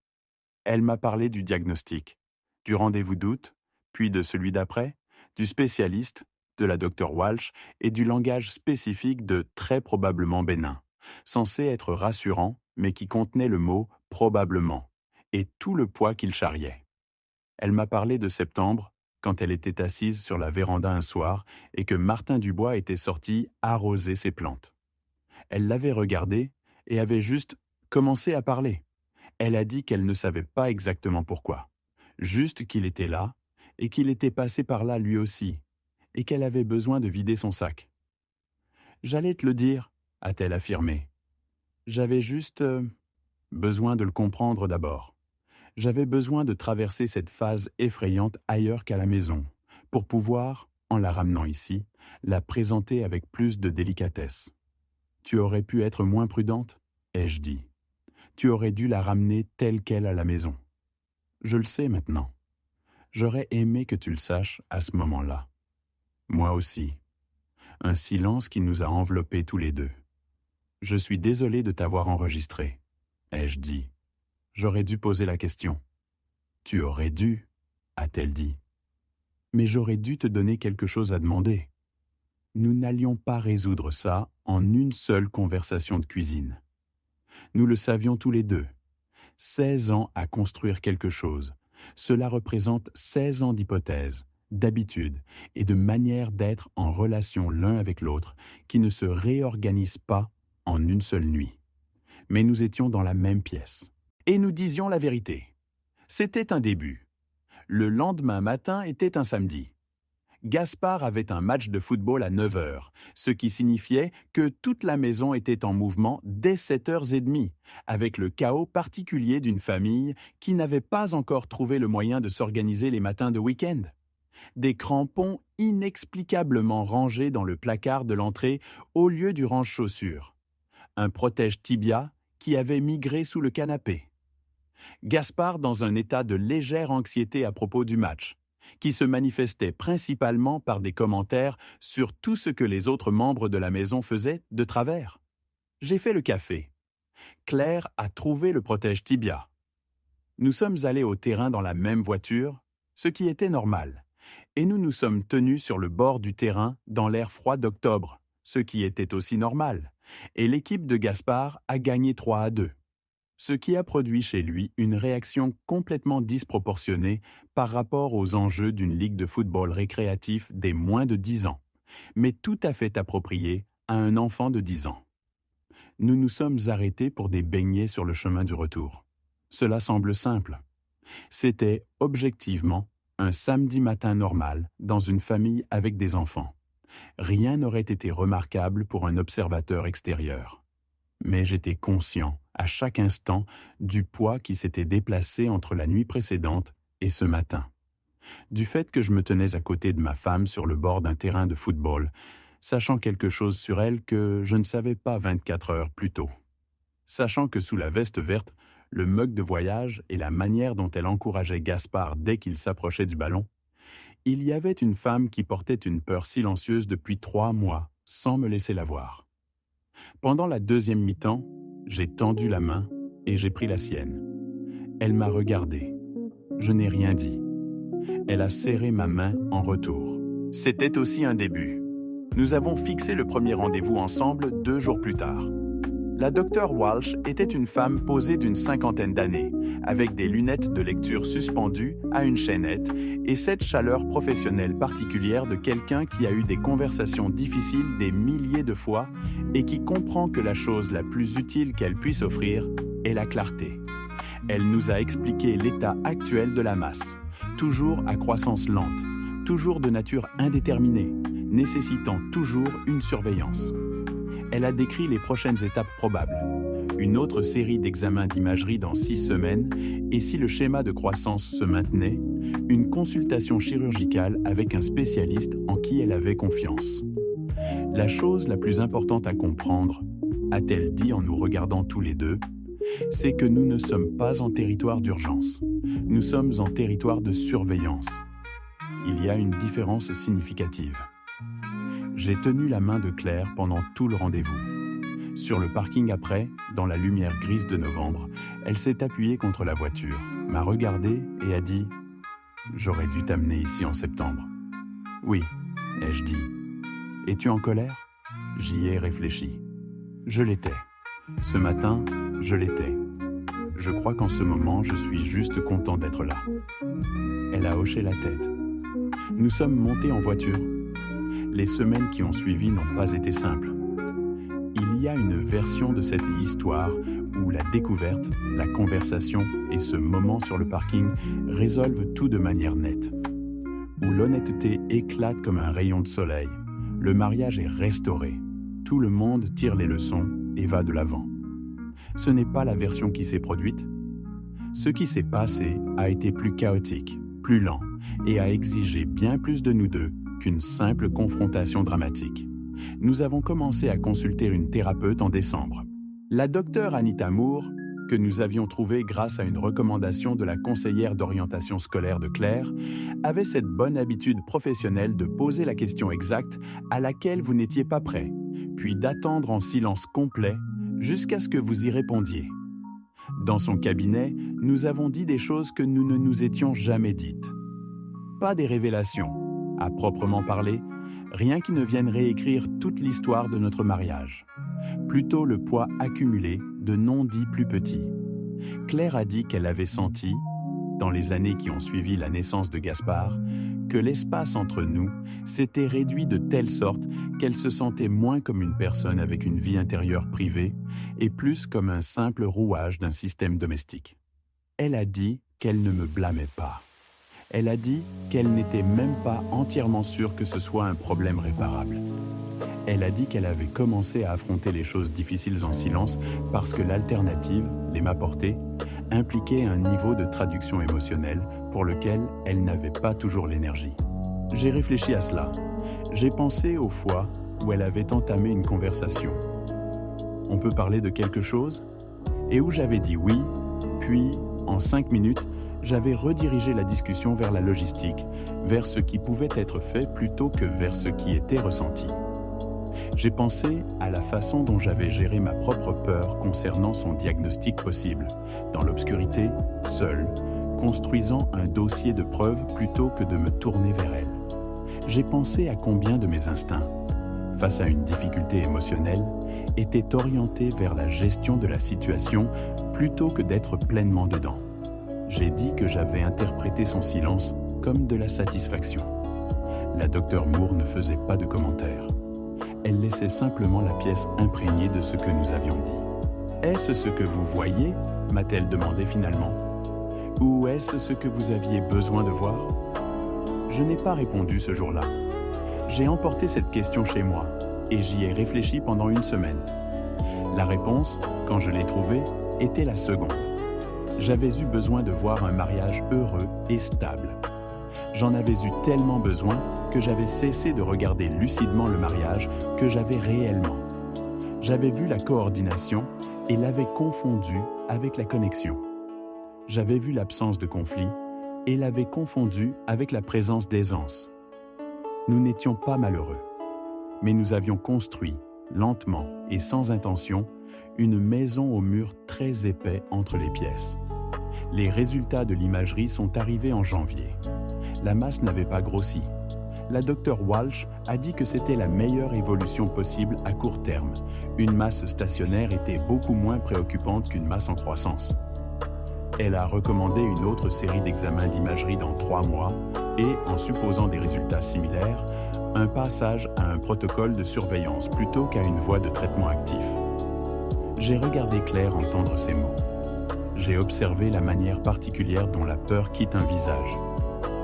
Elle m'a parlé du diagnostic, du rendez-vous d'août, puis de celui d'après, du spécialiste, de la Dr Walsh et du langage spécifique de « très probablement bénin », censé être rassurant, mais qui contenait le mot « probablement » et tout le poids qu'il charriait. Elle m'a parlé de septembre, quand elle était assise sur la véranda un soir et que Martin Dubois était sorti arroser ses plantes. Elle l'avait regardé et avait juste commencé à parler. Elle a dit qu'elle ne savait pas exactement pourquoi, juste qu'il était là et qu'il était passé par là lui aussi, et qu'elle avait besoin de vider son sac. « J'allais te le dire, » a-t-elle affirmé. « J'avais juste besoin de le comprendre d'abord. J'avais besoin de traverser cette phase effrayante ailleurs qu'à la maison, pour pouvoir, en la ramenant ici, la présenter avec plus de délicatesse. Tu aurais pu être moins prudente, ai-je dit. Tu aurais dû la ramener telle qu'elle à la maison. Je le sais maintenant. J'aurais aimé que tu le saches à ce moment-là. Moi aussi. Un silence qui nous a enveloppés tous les deux. Je suis désolé de t'avoir enregistré, ai-je dit. J'aurais dû poser la question. Tu aurais dû, a-t-elle dit. Mais j'aurais dû te donner quelque chose à demander. Nous n'allions pas résoudre ça en une seule conversation de cuisine. Nous le savions tous les deux. 16 ans à construire quelque chose. Cela représente 16 ans d'hypothèses, d'habitudes et de manières d'être en relation l'un avec l'autre qui ne se réorganisent pas en une seule nuit. Mais nous étions dans la même pièce. Et nous disions la vérité. C'était un début. Le lendemain matin était un samedi. Gaspard avait un match de football à 9 heures, ce qui signifiait que toute la maison était en mouvement dès 7h30, avec le chaos particulier d'une famille qui n'avait pas encore trouvé le moyen de s'organiser les matins de week-end. Des crampons inexplicablement rangés dans le placard de l'entrée au lieu du range-chaussures. Un protège tibia qui avait migré sous le canapé. Gaspard dans un état de légère anxiété à propos du match, qui se manifestait principalement par des commentaires sur tout ce que les autres membres de la maison faisaient de travers. J'ai fait le café. Claire a trouvé le protège tibia. Nous sommes allés au terrain dans la même voiture, ce qui était normal, et nous nous sommes tenus sur le bord du terrain dans l'air froid d'octobre, ce qui était aussi normal, et l'équipe de Gaspard a gagné 3-2. Ce qui a produit chez lui une réaction complètement disproportionnée par rapport aux enjeux d'une ligue de football récréatif des moins de 10 ans, mais tout à fait appropriée à un enfant de 10 ans. Nous nous sommes arrêtés pour des beignets sur le chemin du retour. Cela semble simple. C'était objectivement un samedi matin normal dans une famille avec des enfants. Rien n'aurait été remarquable pour un observateur extérieur. Mais j'étais conscient, à chaque instant, du poids qui s'était déplacé entre la nuit précédente et ce matin. Du fait que je me tenais à côté de ma femme sur le bord d'un terrain de football, sachant quelque chose sur elle que je ne savais pas 24 heures plus tôt. sachant que sous la veste verte, le mug de voyage et la manière dont elle encourageait Gaspard dès qu'il s'approchait du ballon, il y avait une femme qui portait une peur silencieuse depuis 3 mois, sans me laisser la voir. Pendant la deuxième mi-temps, j'ai tendu la main et j'ai pris la sienne. Elle m'a regardé. Je n'ai rien dit. Elle a serré ma main en retour. C'était aussi un début. Nous avons fixé le premier rendez-vous ensemble 2 jours plus tard. La docteure Walsh était une femme posée d'une 50aine d'années, avec des lunettes de lecture suspendues à une chaînette et cette chaleur professionnelle particulière de quelqu'un qui a eu des conversations difficiles des milliers de fois et qui comprend que la chose la plus utile qu'elle puisse offrir est la clarté. Elle nous a expliqué l'état actuel de la masse, toujours à croissance lente, toujours de nature indéterminée, nécessitant toujours une surveillance. Elle a décrit les prochaines étapes probables, une autre série d'examens d'imagerie dans 6 semaines et si le schéma de croissance se maintenait, une consultation chirurgicale avec un spécialiste en qui elle avait confiance. La chose la plus importante à comprendre, a-t-elle dit en nous regardant tous les deux, c'est que nous ne sommes pas en territoire d'urgence, nous sommes en territoire de surveillance. Il y a une différence significative. J'ai tenu la main de Claire pendant tout le rendez-vous. Sur le parking après, dans la lumière grise de novembre, elle s'est appuyée contre la voiture, m'a regardé et a dit « J'aurais dû t'amener ici en septembre. »« Oui, » ai-je dit. « Es-tu en colère ?» J'y ai réfléchi. Je l'étais. Ce matin, je l'étais. Je crois qu'en ce moment, je suis juste content d'être là. Elle a hoché la tête. Nous sommes montés en voiture. Les semaines qui ont suivi n'ont pas été simples. Il y a une version de cette histoire où la découverte, la conversation et ce moment sur le parking résolvent tout de manière nette. Où l'honnêteté éclate comme un rayon de soleil. Le mariage est restauré. Tout le monde tire les leçons et va de l'avant. Ce n'est pas la version qui s'est produite. Ce qui s'est passé a été plus chaotique, plus lent et a exigé bien plus de nous deux qu'une simple confrontation dramatique. Nous avons commencé à consulter une thérapeute en décembre. La docteure Anita Moore, que nous avions trouvée grâce à une recommandation de la conseillère d'orientation scolaire de Claire, avait cette bonne habitude professionnelle de poser la question exacte à laquelle vous n'étiez pas prêt, puis d'attendre en silence complet jusqu'à ce que vous y répondiez. Dans son cabinet, nous avons dit des choses que nous ne nous étions jamais dites. Pas des révélations, à proprement parler, rien qui ne vienne réécrire toute l'histoire de notre mariage. Plutôt le poids accumulé de non-dits plus petits. Claire a dit qu'elle avait senti, dans les années qui ont suivi la naissance de Gaspard, que l'espace entre nous s'était réduit de telle sorte qu'elle se sentait moins comme une personne avec une vie intérieure privée et plus comme un simple rouage d'un système domestique. Elle a dit qu'elle ne me blâmait pas. Elle a dit qu'elle n'était même pas entièrement sûre que ce soit un problème réparable. Elle a dit qu'elle avait commencé à affronter les choses difficiles en silence parce que l'alternative, les m'apporter, impliquait un niveau de traduction émotionnelle pour lequel elle n'avait pas toujours l'énergie. J'ai réfléchi à cela. J'ai pensé aux fois où elle avait entamé une conversation. On peut parler de quelque chose ? Et où j'avais dit oui, puis, en 5 minutes, j'avais redirigé la discussion vers la logistique, vers ce qui pouvait être fait plutôt que vers ce qui était ressenti. J'ai pensé à la façon dont j'avais géré ma propre peur concernant son diagnostic possible, dans l'obscurité, seul, construisant un dossier de preuves plutôt que de me tourner vers elle. J'ai pensé à combien de mes instincts, face à une difficulté émotionnelle, étaient orientés vers la gestion de la situation plutôt que d'être pleinement dedans. J'ai dit que j'avais interprété son silence comme de la satisfaction. La docteure Moore ne faisait pas de commentaires. Elle laissait simplement la pièce imprégnée de ce que nous avions dit. « Est-ce ce que vous voyez ?» m'a-t-elle demandé finalement. « Ou est-ce ce que vous aviez besoin de voir ?» Je n'ai pas répondu ce jour-là. J'ai emporté cette question chez moi et j'y ai réfléchi pendant 1 semaine. La réponse, quand je l'ai trouvée, était la seconde. J'avais eu besoin de voir un mariage heureux et stable. J'en avais eu tellement besoin que j'avais cessé de regarder lucidement le mariage que j'avais réellement. J'avais vu la coordination et l'avait confondu avec la connexion. J'avais vu l'absence de conflit et l'avais confondu avec la présence d'aisance. Nous n'étions pas malheureux, mais nous avions construit, lentement et sans intention, une maison aux murs très épais entre les pièces. Les résultats de l'imagerie sont arrivés en janvier. La masse n'avait pas grossi. La docteure Walsh a dit que c'était la meilleure évolution possible à court terme. Une masse stationnaire était beaucoup moins préoccupante qu'une masse en croissance. Elle a recommandé une autre série d'examens d'imagerie dans 3 mois et, en supposant des résultats similaires, un passage à un protocole de surveillance plutôt qu'à une voie de traitement actif. J'ai regardé Claire entendre ces mots. J'ai observé la manière particulière dont la peur quitte un visage.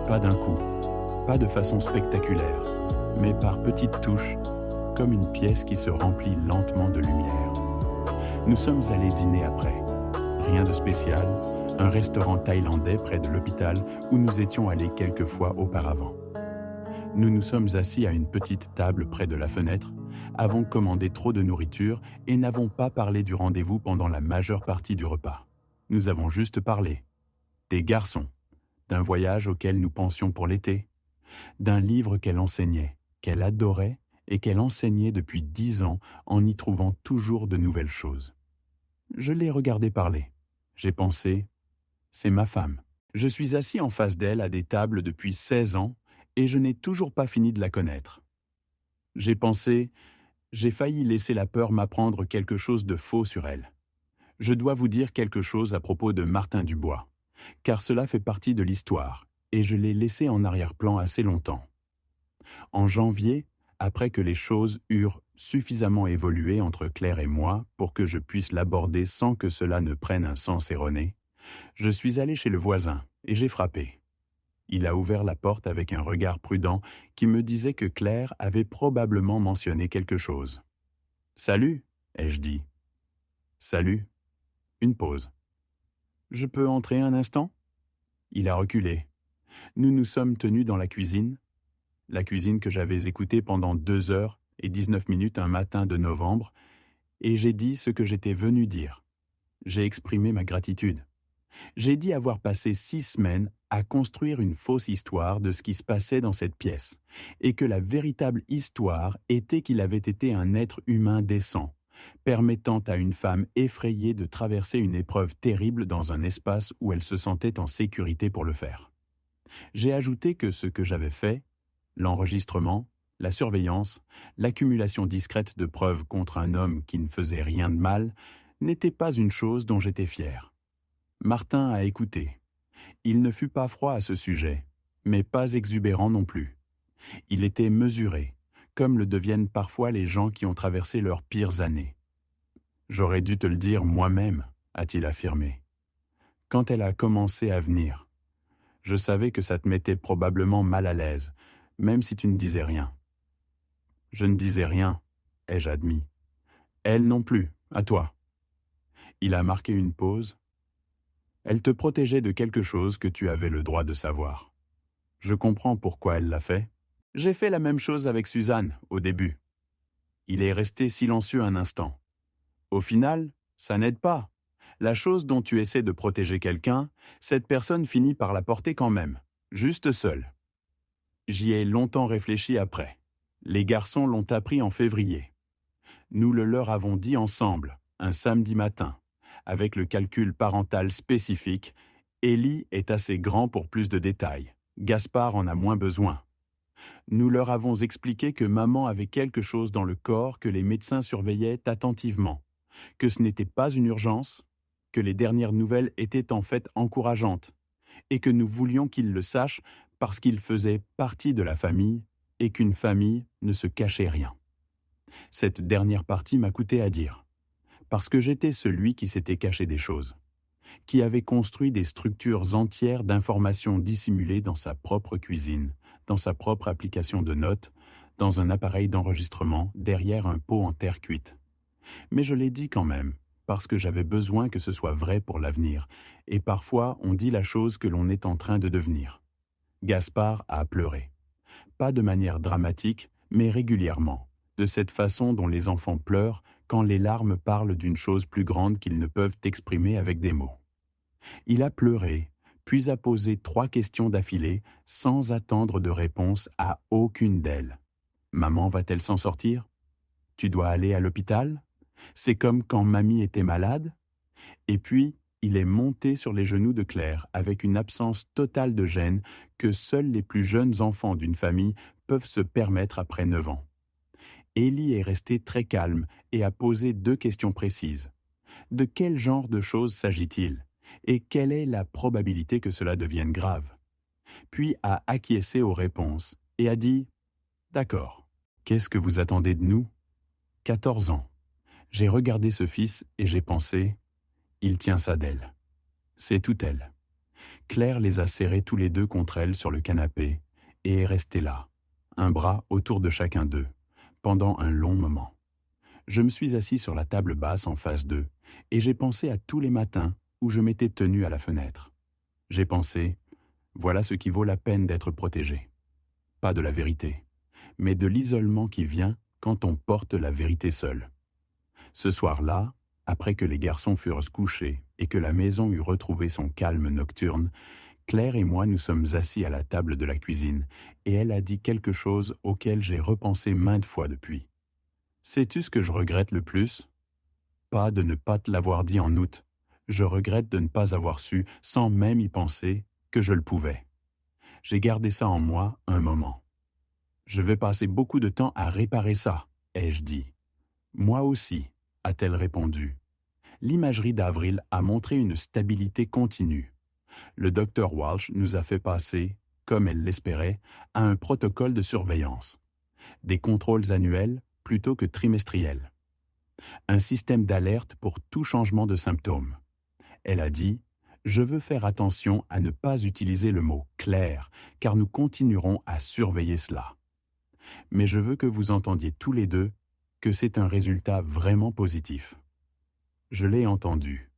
Pas d'un coup, pas de façon spectaculaire, mais par petites touches, comme une pièce qui se remplit lentement de lumière. Nous sommes allés dîner après. Rien de spécial, un restaurant thaïlandais près de l'hôpital où nous étions allés quelques fois auparavant. Nous nous sommes assis à une petite table près de la fenêtre, avons commandé trop de nourriture et n'avons pas parlé du rendez-vous pendant la majeure partie du repas. Nous avons juste parlé. Des garçons, d'un voyage auquel nous pensions pour l'été, d'un livre qu'elle enseignait, qu'elle adorait et qu'elle enseignait depuis 10 ans en y trouvant toujours de nouvelles choses. Je l'ai regardé parler. J'ai pensé, c'est ma femme. Je suis assis en face d'elle à des tables depuis 16 ans et je n'ai toujours pas fini de la connaître. J'ai pensé, j'ai failli laisser la peur m'apprendre quelque chose de faux sur elle. Je dois vous dire quelque chose à propos de Martin Dubois, car cela fait partie de l'histoire, et je l'ai laissé en arrière-plan assez longtemps. En janvier, après que les choses eurent suffisamment évolué entre Claire et moi pour que je puisse l'aborder sans que cela ne prenne un sens erroné, je suis allé chez le voisin et j'ai frappé. Il a ouvert la porte avec un regard prudent qui me disait que Claire avait probablement mentionné quelque chose. « Salut !» ai-je dit. « Salut !» Une pause. « Je peux entrer un instant ?» Il a reculé. Nous nous sommes tenus dans la cuisine que j'avais écoutée pendant 2 heures et 19 minutes un matin de novembre, et j'ai dit ce que j'étais venu dire. J'ai exprimé ma gratitude. J'ai dit avoir passé 6 semaines à construire une fausse histoire de ce qui se passait dans cette pièce, et que la véritable histoire était qu'il avait été un être humain décent, permettant à une femme effrayée de traverser une épreuve terrible dans un espace où elle se sentait en sécurité pour le faire. J'ai ajouté que ce que j'avais fait, l'enregistrement, la surveillance, l'accumulation discrète de preuves contre un homme qui ne faisait rien de mal, n'était pas une chose dont j'étais fier. Martin a écouté. Il ne fut pas froid à ce sujet, mais pas exubérant non plus. Il était mesuré, comme le deviennent parfois les gens qui ont traversé leurs pires années. « J'aurais dû te le dire moi-même », a-t-il affirmé. Quand elle a commencé à venir, je savais que ça te mettait probablement mal à l'aise, même si tu ne disais rien. Je ne disais rien, ai-je admis. Elle non plus, à toi. Il a marqué une pause. Elle te protégeait de quelque chose que tu avais le droit de savoir. Je comprends pourquoi elle l'a fait. J'ai fait la même chose avec Suzanne, au début. Il est resté silencieux un instant. Au final, ça n'aide pas. La chose dont tu essaies de protéger quelqu'un, cette personne finit par la porter quand même, juste seule. J'y ai longtemps réfléchi après. Les garçons l'ont appris en février. Nous le leur avons dit ensemble, un samedi matin. Avec le calcul parental spécifique, Élie est assez grand pour plus de détails. Gaspard en a moins besoin. Nous leur avons expliqué que maman avait quelque chose dans le corps que les médecins surveillaient attentivement, que ce n'était pas une urgence, que les dernières nouvelles étaient en fait encourageantes, et que nous voulions qu'ils le sachent parce qu'ils faisaient partie de la famille et qu'une famille ne se cachait rien. Cette dernière partie m'a coûté à dire, parce que j'étais celui qui s'était caché des choses, qui avait construit des structures entières d'informations dissimulées dans sa propre cuisine, dans sa propre application de notes, dans un appareil d'enregistrement, derrière un pot en terre cuite. Mais je l'ai dit quand même, parce que j'avais besoin que ce soit vrai pour l'avenir, et parfois on dit la chose que l'on est en train de devenir. Gaspard a pleuré. Pas de manière dramatique, mais régulièrement, de cette façon dont les enfants pleurent quand les larmes parlent d'une chose plus grande qu'ils ne peuvent exprimer avec des mots. Il a pleuré, puis a posé 3 questions d'affilée sans attendre de réponse à aucune d'elles. Maman va-t-elle s'en sortir? Tu dois aller à l'hôpital? C'est comme quand mamie était malade? Et puis, il est monté sur les genoux de Claire avec une absence totale de gêne que seuls les plus jeunes enfants d'une famille peuvent se permettre après 9 ans. Ellie est restée très calme et a posé 2 questions précises. De quel genre de choses s'agit-il? Et quelle est la probabilité que cela devienne grave? Puis a acquiescé aux réponses et a dit « D'accord. Qu'est-ce que vous attendez de nous ?» 14 ans. J'ai regardé ce fils et j'ai pensé « Il tient ça d'elle. » C'est tout elle. Claire les a serrés tous les deux contre elle sur le canapé et est restée là, un bras autour de chacun d'eux, pendant un long moment. Je me suis assis sur la table basse en face d'eux et j'ai pensé à tous les matins où je m'étais tenu à la fenêtre. J'ai pensé, voilà ce qui vaut la peine d'être protégé. Pas de la vérité, mais de l'isolement qui vient quand on porte la vérité seule. Ce soir-là, après que les garçons furent couchés et que la maison eut retrouvé son calme nocturne, Claire et moi nous sommes assis à la table de la cuisine et elle a dit quelque chose auquel j'ai repensé maintes fois depuis. Sais-tu ce que je regrette le plus? Pas de ne pas te l'avoir dit en août. Je regrette de ne pas avoir su, sans même y penser, que je le pouvais. J'ai gardé ça en moi un moment. Je vais passer beaucoup de temps à réparer ça, ai-je dit. Moi aussi, a-t-elle répondu. L'imagerie d'Avril a montré une stabilité continue. Le docteur Walsh nous a fait passer, comme elle l'espérait, à un protocole de surveillance. Des contrôles annuels plutôt que trimestriels. Un système d'alerte pour tout changement de symptômes. Elle a dit « Je veux faire attention à ne pas utiliser le mot « clair » car nous continuerons à surveiller cela. Mais je veux que vous entendiez tous les deux que c'est un résultat vraiment positif. » Je l'ai entendu.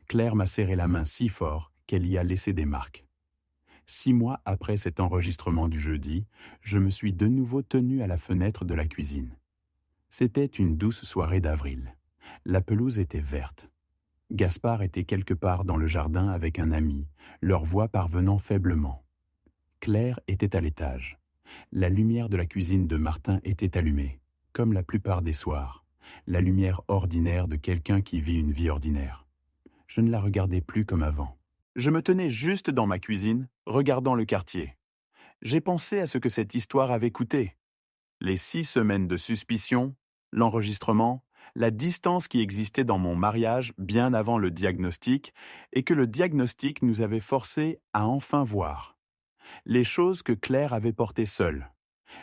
Claire m'a serré la main si fort qu'elle y a laissé des marques. 6 mois après cet enregistrement du jeudi, je me suis de nouveau tenu à la fenêtre de la cuisine. C'était une douce soirée d'avril. La pelouse était verte. Gaspard était quelque part dans le jardin avec un ami, leur voix parvenant faiblement. Claire était à l'étage. La lumière de la cuisine de Martin était allumée, comme la plupart des soirs, la lumière ordinaire de quelqu'un qui vit une vie ordinaire. Je ne la regardais plus comme avant. Je me tenais juste dans ma cuisine, regardant le quartier. J'ai pensé à ce que cette histoire avait coûté. Les 6 semaines de suspicion, l'enregistrement, la distance qui existait dans mon mariage bien avant le diagnostic et que le diagnostic nous avait forcés à enfin voir. Les choses que Claire avait portées seule,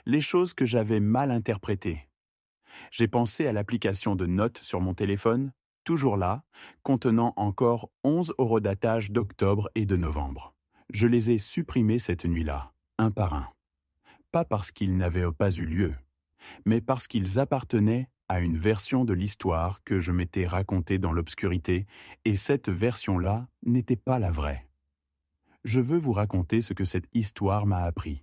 les choses que j'avais mal interprétées. J'ai pensé à l'application de notes sur mon téléphone, toujours là, contenant encore 11 horodatage d'octobre et de novembre. Je les ai supprimés cette nuit-là, un par un. Pas parce qu'ils n'avaient pas eu lieu, mais parce qu'ils appartenaient à une version de l'histoire que je m'étais racontée dans l'obscurité, et cette version-là n'était pas la vraie. Je veux vous raconter ce que cette histoire m'a appris.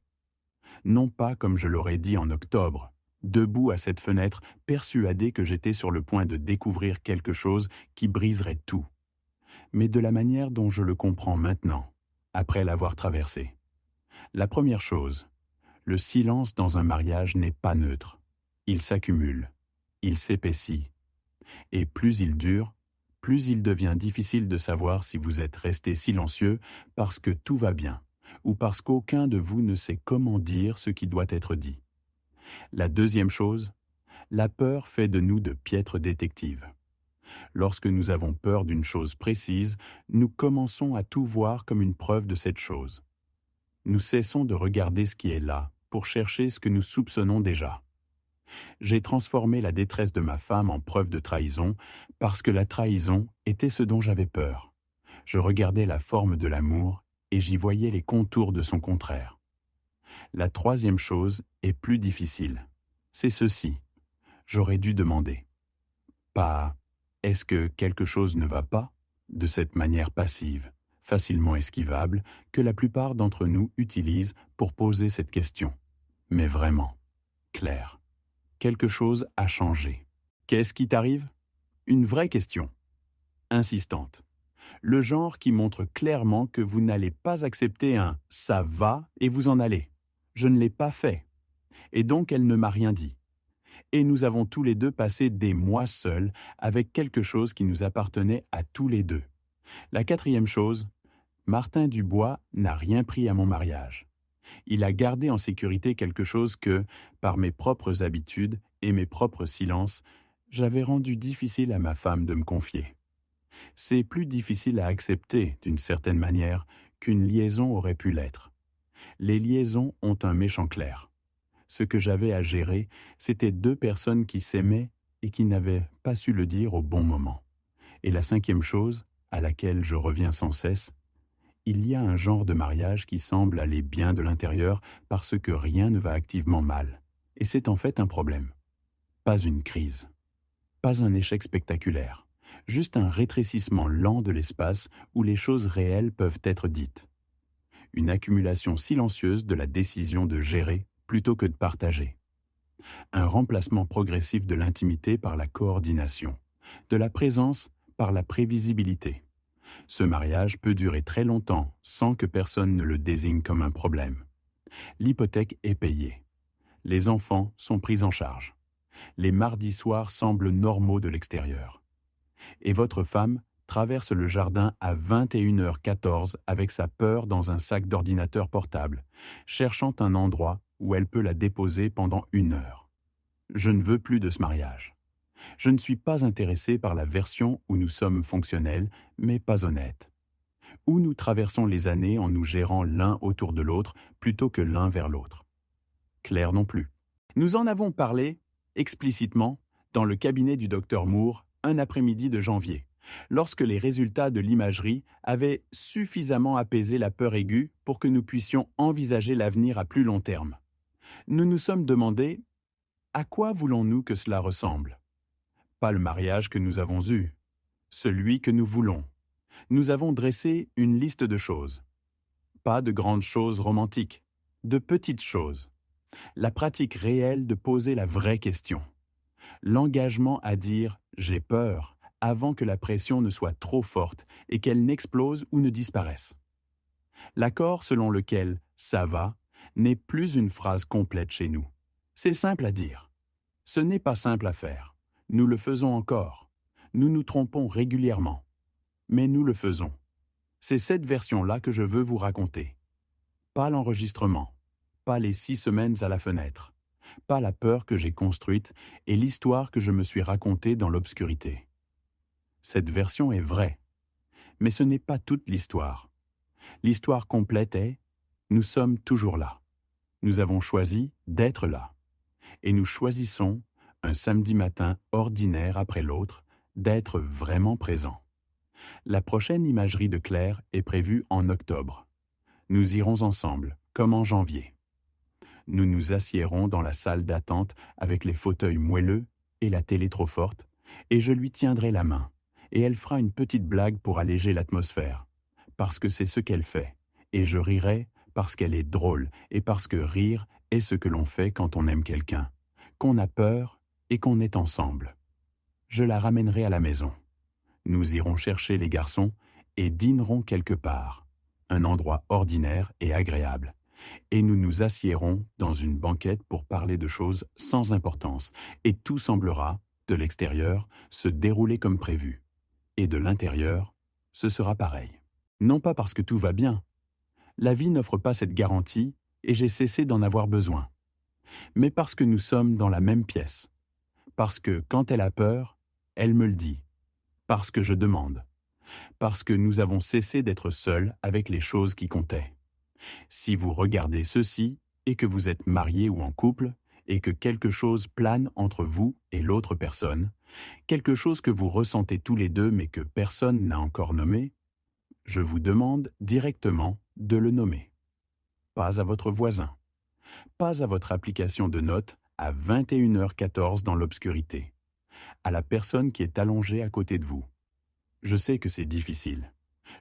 Non pas comme je l'aurais dit en octobre, debout à cette fenêtre, persuadé que j'étais sur le point de découvrir quelque chose qui briserait tout, mais de la manière dont je le comprends maintenant, après l'avoir traversé. La première chose, le silence dans un mariage n'est pas neutre. Il s'accumule, il s'épaissit, et plus il dure, plus il devient difficile de savoir si vous êtes resté silencieux parce que tout va bien, ou parce qu'aucun de vous ne sait comment dire ce qui doit être dit. La deuxième chose, la peur fait de nous de piètres détectives. Lorsque nous avons peur d'une chose précise, nous commençons à tout voir comme une preuve de cette chose. Nous cessons de regarder ce qui est là pour chercher ce que nous soupçonnons déjà. J'ai transformé la détresse de ma femme en preuve de trahison parce que la trahison était ce dont j'avais peur. Je regardais la forme de l'amour et j'y voyais les contours de son contraire. La troisième chose est plus difficile. C'est ceci. J'aurais dû demander. Pas « est-ce que quelque chose ne va pas ?» de cette manière passive, facilement esquivable, que la plupart d'entre nous utilisent pour poser cette question. Mais vraiment, Claire, quelque chose a changé. Qu'est-ce qui t'arrive? Une vraie question, insistante. Le genre qui montre clairement que vous n'allez pas accepter un «ça va» et vous en allez. Je ne l'ai pas fait. Et donc elle ne m'a rien dit. Et nous avons tous les deux passé des mois seuls avec quelque chose qui nous appartenait à tous les deux. La quatrième chose, Martin Dubois n'a rien pris à mon mariage. Il a gardé en sécurité quelque chose que, par mes propres habitudes et mes propres silences, j'avais rendu difficile à ma femme de me confier. C'est plus difficile à accepter, d'une certaine manière, qu'une liaison aurait pu l'être. Les liaisons ont un méchant clair. Ce que j'avais à gérer, c'était deux personnes qui s'aimaient et qui n'avaient pas su le dire au bon moment. Et la cinquième chose, à laquelle je reviens sans cesse, il y a un genre de mariage qui semble aller bien de l'intérieur parce que rien ne va activement mal. Et c'est en fait un problème. Pas une crise. Pas un échec spectaculaire. Juste un rétrécissement lent de l'espace où les choses réelles peuvent être dites. Une accumulation silencieuse de la décision de gérer plutôt que de partager. Un remplacement progressif de l'intimité par la coordination. De la présence par la prévisibilité. Ce mariage peut durer très longtemps sans que personne ne le désigne comme un problème. L'hypothèque est payée. Les enfants sont pris en charge. Les mardis soirs semblent normaux de l'extérieur. Et votre femme traverse le jardin à 21h14 avec sa peur dans un sac d'ordinateur portable, cherchant un endroit où elle peut la déposer pendant 1 heure. Je ne veux plus de ce mariage. Je ne suis pas intéressé par la version où nous sommes fonctionnels, mais pas honnêtes. Où nous traversons les années en nous gérant l'un autour de l'autre plutôt que l'un vers l'autre. Claire non plus. Nous en avons parlé, explicitement, dans le cabinet du docteur Moore, un après-midi de janvier, lorsque les résultats de l'imagerie avaient suffisamment apaisé la peur aiguë pour que nous puissions envisager l'avenir à plus long terme. Nous nous sommes demandé, à quoi voulons-nous que cela ressemble ? Pas le mariage que nous avons eu, celui que nous voulons. Nous avons dressé une liste de choses. Pas de grandes choses romantiques, de petites choses. La pratique réelle de poser la vraie question. L'engagement à dire « j'ai peur » avant que la pression ne soit trop forte et qu'elle n'explose ou ne disparaisse. L'accord selon lequel « ça va » n'est plus une phrase complète chez nous. C'est simple à dire. Ce n'est pas simple à faire. Nous le faisons encore. Nous nous trompons régulièrement. Mais nous le faisons. C'est cette version-là que je veux vous raconter. Pas l'enregistrement, pas les 6 semaines à la fenêtre, pas la peur que j'ai construite et l'histoire que je me suis racontée dans l'obscurité. Cette version est vraie, mais ce n'est pas toute l'histoire. L'histoire complète est « nous sommes toujours là. Nous avons choisi d'être là. Et nous choisissons, un samedi matin ordinaire après l'autre, d'être vraiment présents. » La prochaine imagerie de Claire est prévue en octobre. Nous irons ensemble, comme en janvier. Nous nous assiérons dans la salle d'attente avec les fauteuils moelleux et la télé trop forte, et je lui tiendrai la main, et elle fera une petite blague pour alléger l'atmosphère, parce que c'est ce qu'elle fait, et je rirai parce qu'elle est drôle, et parce que rire est ce que l'on fait quand on aime quelqu'un, qu'on a peur et qu'on est ensemble. Je la ramènerai à la maison. Nous irons chercher les garçons et dînerons quelque part, un endroit ordinaire et agréable, et nous nous assiérons dans une banquette pour parler de choses sans importance, et tout semblera, de l'extérieur, se dérouler comme prévu, et de l'intérieur, ce sera pareil. Non pas parce que tout va bien. La vie n'offre pas cette garantie, et j'ai cessé d'en avoir besoin. Mais parce que nous sommes dans la même pièce. Parce que, quand elle a peur, elle me le dit. Parce que je demande. Parce que nous avons cessé d'être seuls avec les choses qui comptaient. Si vous regardez ceci, et que vous êtes marié ou en couple, et que quelque chose plane entre vous et l'autre personne, quelque chose que vous ressentez tous les deux mais que personne n'a encore nommé, je vous demande directement de le nommer. Pas à votre voisin. Pas à votre application de notes à 21h14 dans l'obscurité. À la personne qui est allongée à côté de vous. Je sais que c'est difficile.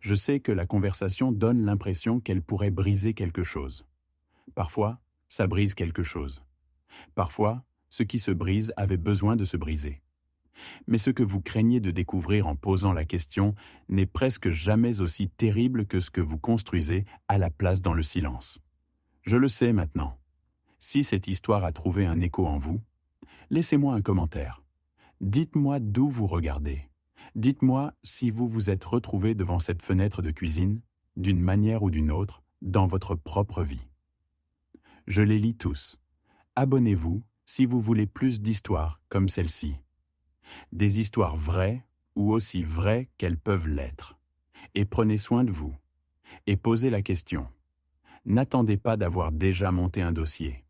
Je sais que la conversation donne l'impression qu'elle pourrait briser quelque chose. Parfois, ça brise quelque chose. Parfois, ce qui se brise avait besoin de se briser. Mais ce que vous craignez de découvrir en posant la question n'est presque jamais aussi terrible que ce que vous construisez à la place dans le silence. Je le sais maintenant. Si cette histoire a trouvé un écho en vous, laissez-moi un commentaire. Dites-moi d'où vous regardez. Dites-moi si vous vous êtes retrouvé devant cette fenêtre de cuisine, d'une manière ou d'une autre, dans votre propre vie. Je les lis tous. Abonnez-vous si vous voulez plus d'histoires comme celle-ci. Des histoires vraies ou aussi vraies qu'elles peuvent l'être. Et prenez soin de vous. Et posez la question. N'attendez pas d'avoir déjà monté un dossier.